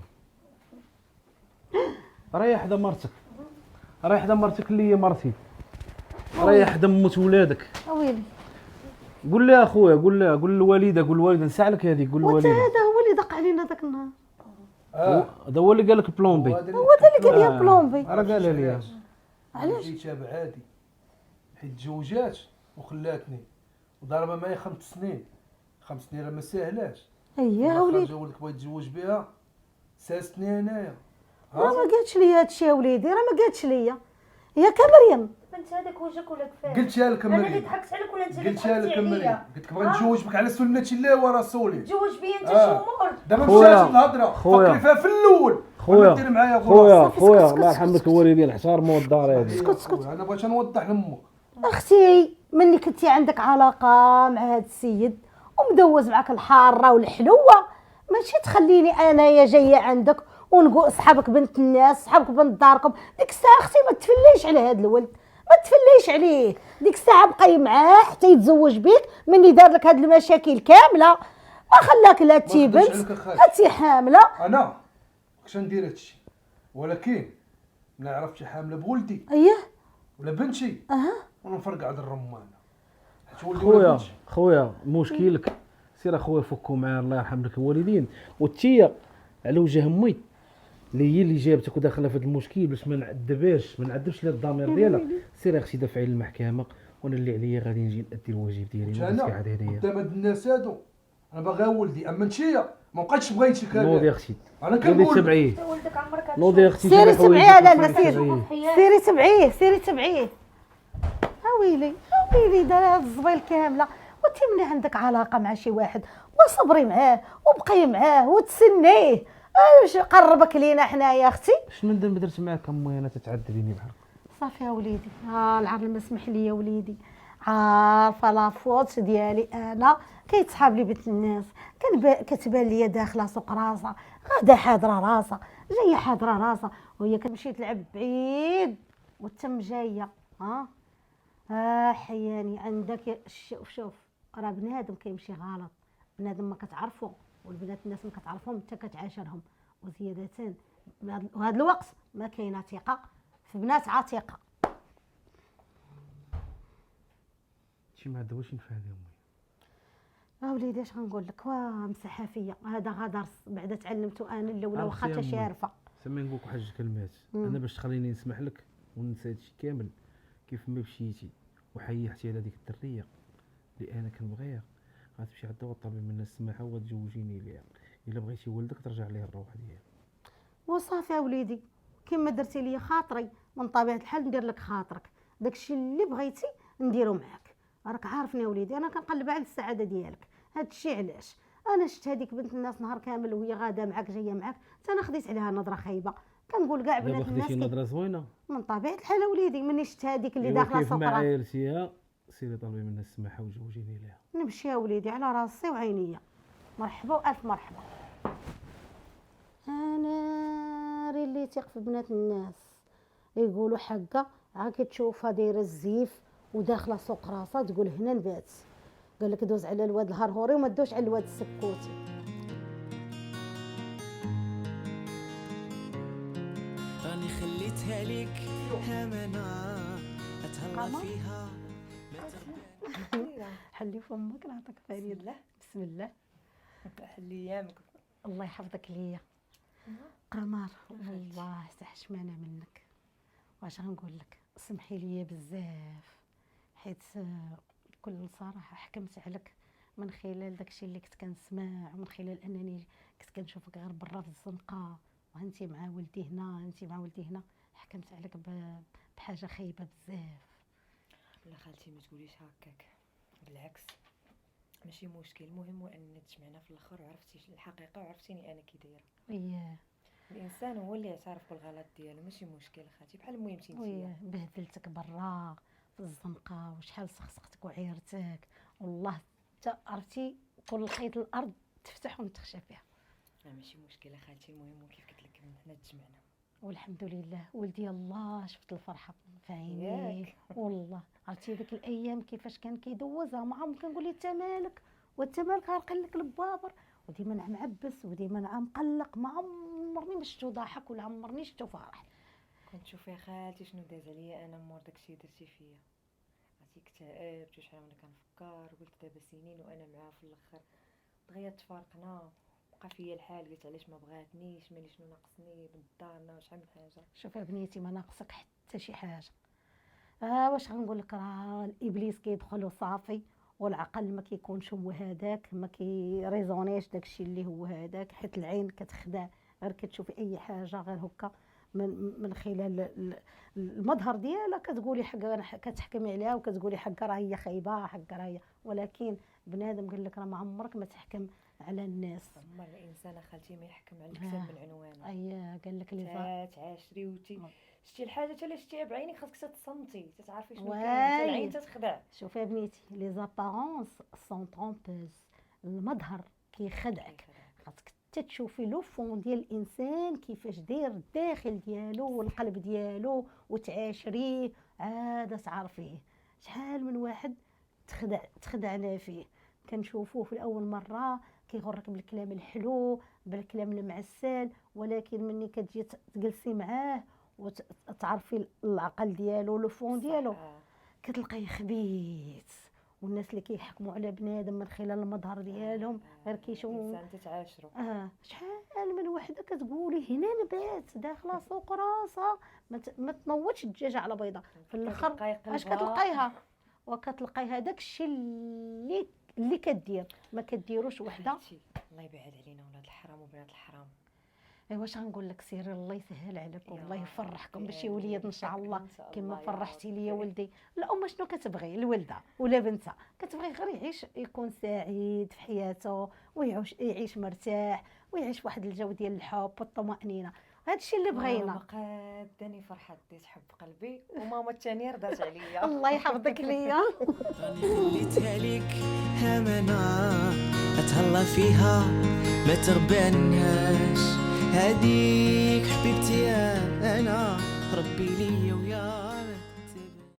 ريح حدا مرتك، ريح حدا مرتك اللي هي مرتي، ريح حدا موت ولادك. هويلي قول لها اخويا، قول لها، قول للوالده، قول للوالده نساعلك هذيك، قول وانت للوالده. هذا هو اللي دق علينا ذاك النهار. هذا هو اللي قال لك بلون بي. هو هذا اللي قال لي بلومبي. راه قالها لي. علاش؟ جيت شاب عادي حيت تزوجات وخلاتني وضربها معايا 5 سنين. 5 سنين راه ما ساهلاش. اييه وليدي، ولدك بغا يتزوج بها ساستني انايا. راه ما قالتش لي هذا الشيء يا وليدي، راه ما قالتش لي. هي كمريم بنت هذاك وجهك ولا كفايه؟ قلتها لك انا اللي مريم، ضحكت عليك ولا انت اللي قلتها ضحكتي لك مريم، عليا؟ قلت لك بغا نتزوج بك على سنة الله ورسوله. تزوج بيا انت آه. شمول. دابا خويا، مشات الهضره خويا. فكري فيها في الاول. خويا، دير معايا خويا صافي، خويا اسكت، الله اسكت، يرحم لك اسكت. الوالدين، احترموا الدار هذه. اسكت. انا بغيت نوضح لامك. اختي مني كنتي عندك علاقه مع هذا السيد ومدوز معك الحاره والحلوه، ماشي تخليني انايا جايه عندك ونقول صحابك بنت الناس، صحابك بنت داركم. ديك الساعه اختي ما تفليش على هذا الولد، ما تفليش عليه. ديك الساعه بقاي معاه حتى يتزوج بك. مني دار لك هذه المشاكل كامله ما خلاك لا تي خدش بنت عليك أخاك. هاتي حامله. انا كنت ندير هادشي، ولكن ملي عرفت شي حامله بولدي اييه ولا بنتي اها ونفرقع هاد الرمانه حيت ولدي ولا خويا بنتي. خويا مشكلك سير اخويا فكوا معاه الله يرحم لك الوالدين. وتيا على وجه امي اللي هي اللي جابتك وداخله في هذا المشكل باش ما نعذبش لها الضمير ديالها. سير يا اختي دافعي للمحكمه وانا اللي عليا غادي نجي نادي الواجب ديالي. ما انا عاد هنايا قدام هاد الناس هادو انا باغي ولدي، اما انتيا ما بقيتش بغيتي نوضي يا كذا. اختي، انا نوضي كنقول تبعيه، ولدك عمرك نوضي يا اختي. سيري جيبي حوايجك تبعيه. لا وسيري سيري تبعيه. سيري تبعيه، سيري تبعيه. ويلي ويلي دار هاد الزبيل كامله. وانت ملي عندك علاقه مع شي واحد وصبري معاه وبقي معاه وتسنيه. اش قربك لينا حنايا اختي. شنو ندير ما درت معاك امي انا تتعذبيني بحال صافي يا وليدي، العظيم اسمح لي يا وليدي. عارفه لا فوت ديالي انا كيتصحاب لي بنت الناس، كتبان لي داخله سوق راسها، غادا حاضره راسها، جايه حاضره راسها، وهي كتمشي تلعب بعيد وتم جايه. حياني عندك. شوف راه بنادم كيمشي غلط، بنادم ما كتعرفو والبنات الناس ما كتعرفهم انت كتعاشرهم. وزيادة وهذا الوقت ما كاينه ثقه في بنات عتيقه. شي ما واش نفهم امي. وليدي اش غنقول لك، مسحها فيا هذا غدر بعدا تعلمت انا الاولى واخا عرفتي حتى يا شي أمي. عارفه. سمي نقول لك واحد جوج كلمات. انا باش تخليني نسمح لك وننسى هادشي كامل كيف ما مشيتي وحيحتي على ديك الدريه اللي انا كنبغيها، غتمشي عندها وطلبي منها السماحه وغتزوجيني ليها. الا بغيتي ولدك ترجع ليه الروح ديالها. وصافي يا وليدي كما درتي لي خاطري من طبيعه الحال ندير لك خاطرك. داكشي اللي بغيتي نديرو معاك. راك عارفني يا وليدي انا كنقلب على السعاده ديالك. هادشي علاش انا شفت هذيك بنت الناس نهار كامل وهي غاده معاك جايه معاك، حتى انا خديت عليها نظره خايبه. كنقول كاع دابا بنات الناس خديتي نظره زوينه. من طبيعه الحال يا وليدي مني شفت هذيك اللي إيوا داخله كيف سوق ما راه عايرتيها سيري طلبي منها السماحه وزوجيني ليها. نمشي يا وليدي على راسي وعينيا. مرحبا والف مرحبا. انا اللي يثيق في بنات الناس يقولوا حقه عا كتشوفها دايره الزيف وداخله سوق راسها تقول هنا نبات. قال لك دوز على الواد الهرهوري وما دوش على الواد السكوتي. راني خليتها لك امانه اتهلا فيها. حلي فمك نعطيك فريد. الله. بسم الله. حل ايامك. الله يحفظك ليا قمر. والله حشمانه منك. واش غنقول لك، سمحي لي بزاف حيت بكل صراحه حكمت عليك من خلال داكشي اللي كنت كنسمع ومن خلال انني كنت كنشوفك غير برا في الزنقه وانتي مع ولدي هنا انتي مع ولدي هنا. حكمت عليك بحاجه خايبه بزاف. لا خالتي ما تقوليش هكاك، بالعكس ماشي مشكل. المهم هو ان تجمعنا في الاخر وعرفتي الحقيقه وعرفتيني انا كي دايره. وياه الانسان هو اللي يعترف بالغلط ديالو، ماشي مشكل خالتي. بحال المهم انتي وياه بهدلتك برا في الزنقه وشحال سخسختك وعيرتك. والله حتى عرفتي كل خيط الارض تفتح ونتخشى فيها. ماشي مشكله خالتي. المهم كيف قلت لك حنا تجمعنا والحمد لله ولدي. الله شفت الفرحه في عينيك ياك. والله عرفتي ديك الايام كيفاش كان كيدوزها معاهم. كنقول لي انت مالك وانت مالك غارقين لك البابر وديما نعم معبس وديما نعم مقلق. ما عمرني ما شفتو ضاحك ولا عمرني شفتو فرح. كنت شوفي خالتي شنو داز عليا انا مور داكشي درتي فيا. عرفتي اكتئبت وشحال وانا كنفكر وقلت دابا سنين وانا معاه في الاخر دغيا تفارقنا بقى فيا الحال، قلت علاش ما بغاتنيش، مالي شنو ناقصني بالدار، شحال من حاجه. شوف يا بنيتي، ما ناقصك حتى شي حاجه. واش غنقول لك، راه الابليس كيدخل وصافي، والعقل ما كيكونش هو هذاك، ما كيريزونيش داكشي اللي هو هذاك، حيت العين كتخدع، غير كتشوفي اي حاجه غير هكا من خلال المظهر ديالها، كتقولي حقا، كتحكمي عليها وكتقولي حقا راه هي خايبه، حقا راه هي، ولكن بنادم قال لك راه ما عمرك ما تحكم على الناس. اما الانسان خالتي ما يحكم على الكتاب من عنوانه. اي قال لك لي تعاشري شتي الحاجه حتى لا شتيها بعينيك خاصك تصنتي، تعرفي شنو واي. كاين، العين تتخدع. شوف يا بنيتي، لي زابارونس سون ترومبوز، المظهر كيخدعك، خاصك تشوفي لو فون ديال الانسان كيفاش داير الداخل ديالو والقلب ديالو، وتعاشريه عاد تعرفيه. شحال من واحد تخدعنا فيه، كنشوفوه في الاول مره كيغرك بالكلام الحلو، بالكلام المعسل، ولكن مني كتجي تجلسي معاه وتعرفي العقل ديالو، لو فون ديالو، كتلقايه خبيث. والناس اللي كيحكموا على بنادم من خلال المظهر ديالهم غير كيشوفوا الانسان تتعاشروا. شحال من وحده كتقولي هنا نبات داخله سوق راسها، ما تنوضش الدجاجه على بيضه، في الاخر اش كتلقايها؟ وكتلقايها داك الشيء اللي كدير ما كديروش وحده. الله يبعد علينا ولاد الحرام وبنات الحرام. واش غنقول لك، سيري الله يسهل عليكم، الله يفرحكم بشي وليد ان شاء الله كما فرحتي ليا ولدي. الام شنو كتبغي الولده ولا بنتها؟ كتبغي غير يعيش، يكون سعيد في حياته، ويعيش مرتاح، ويعيش واحد الجو ديال الحب والطمأنينه. هذا الشيء اللي بغينا. قاداني فرحه ديت حب قلبي، وماما الثانيه رضات عليا. الله يحفظك ليا. راني خليتها لك امانه اتهلا فيها ما تغبنهاش، هاديك حبيبتي انا ربي ليا وياك.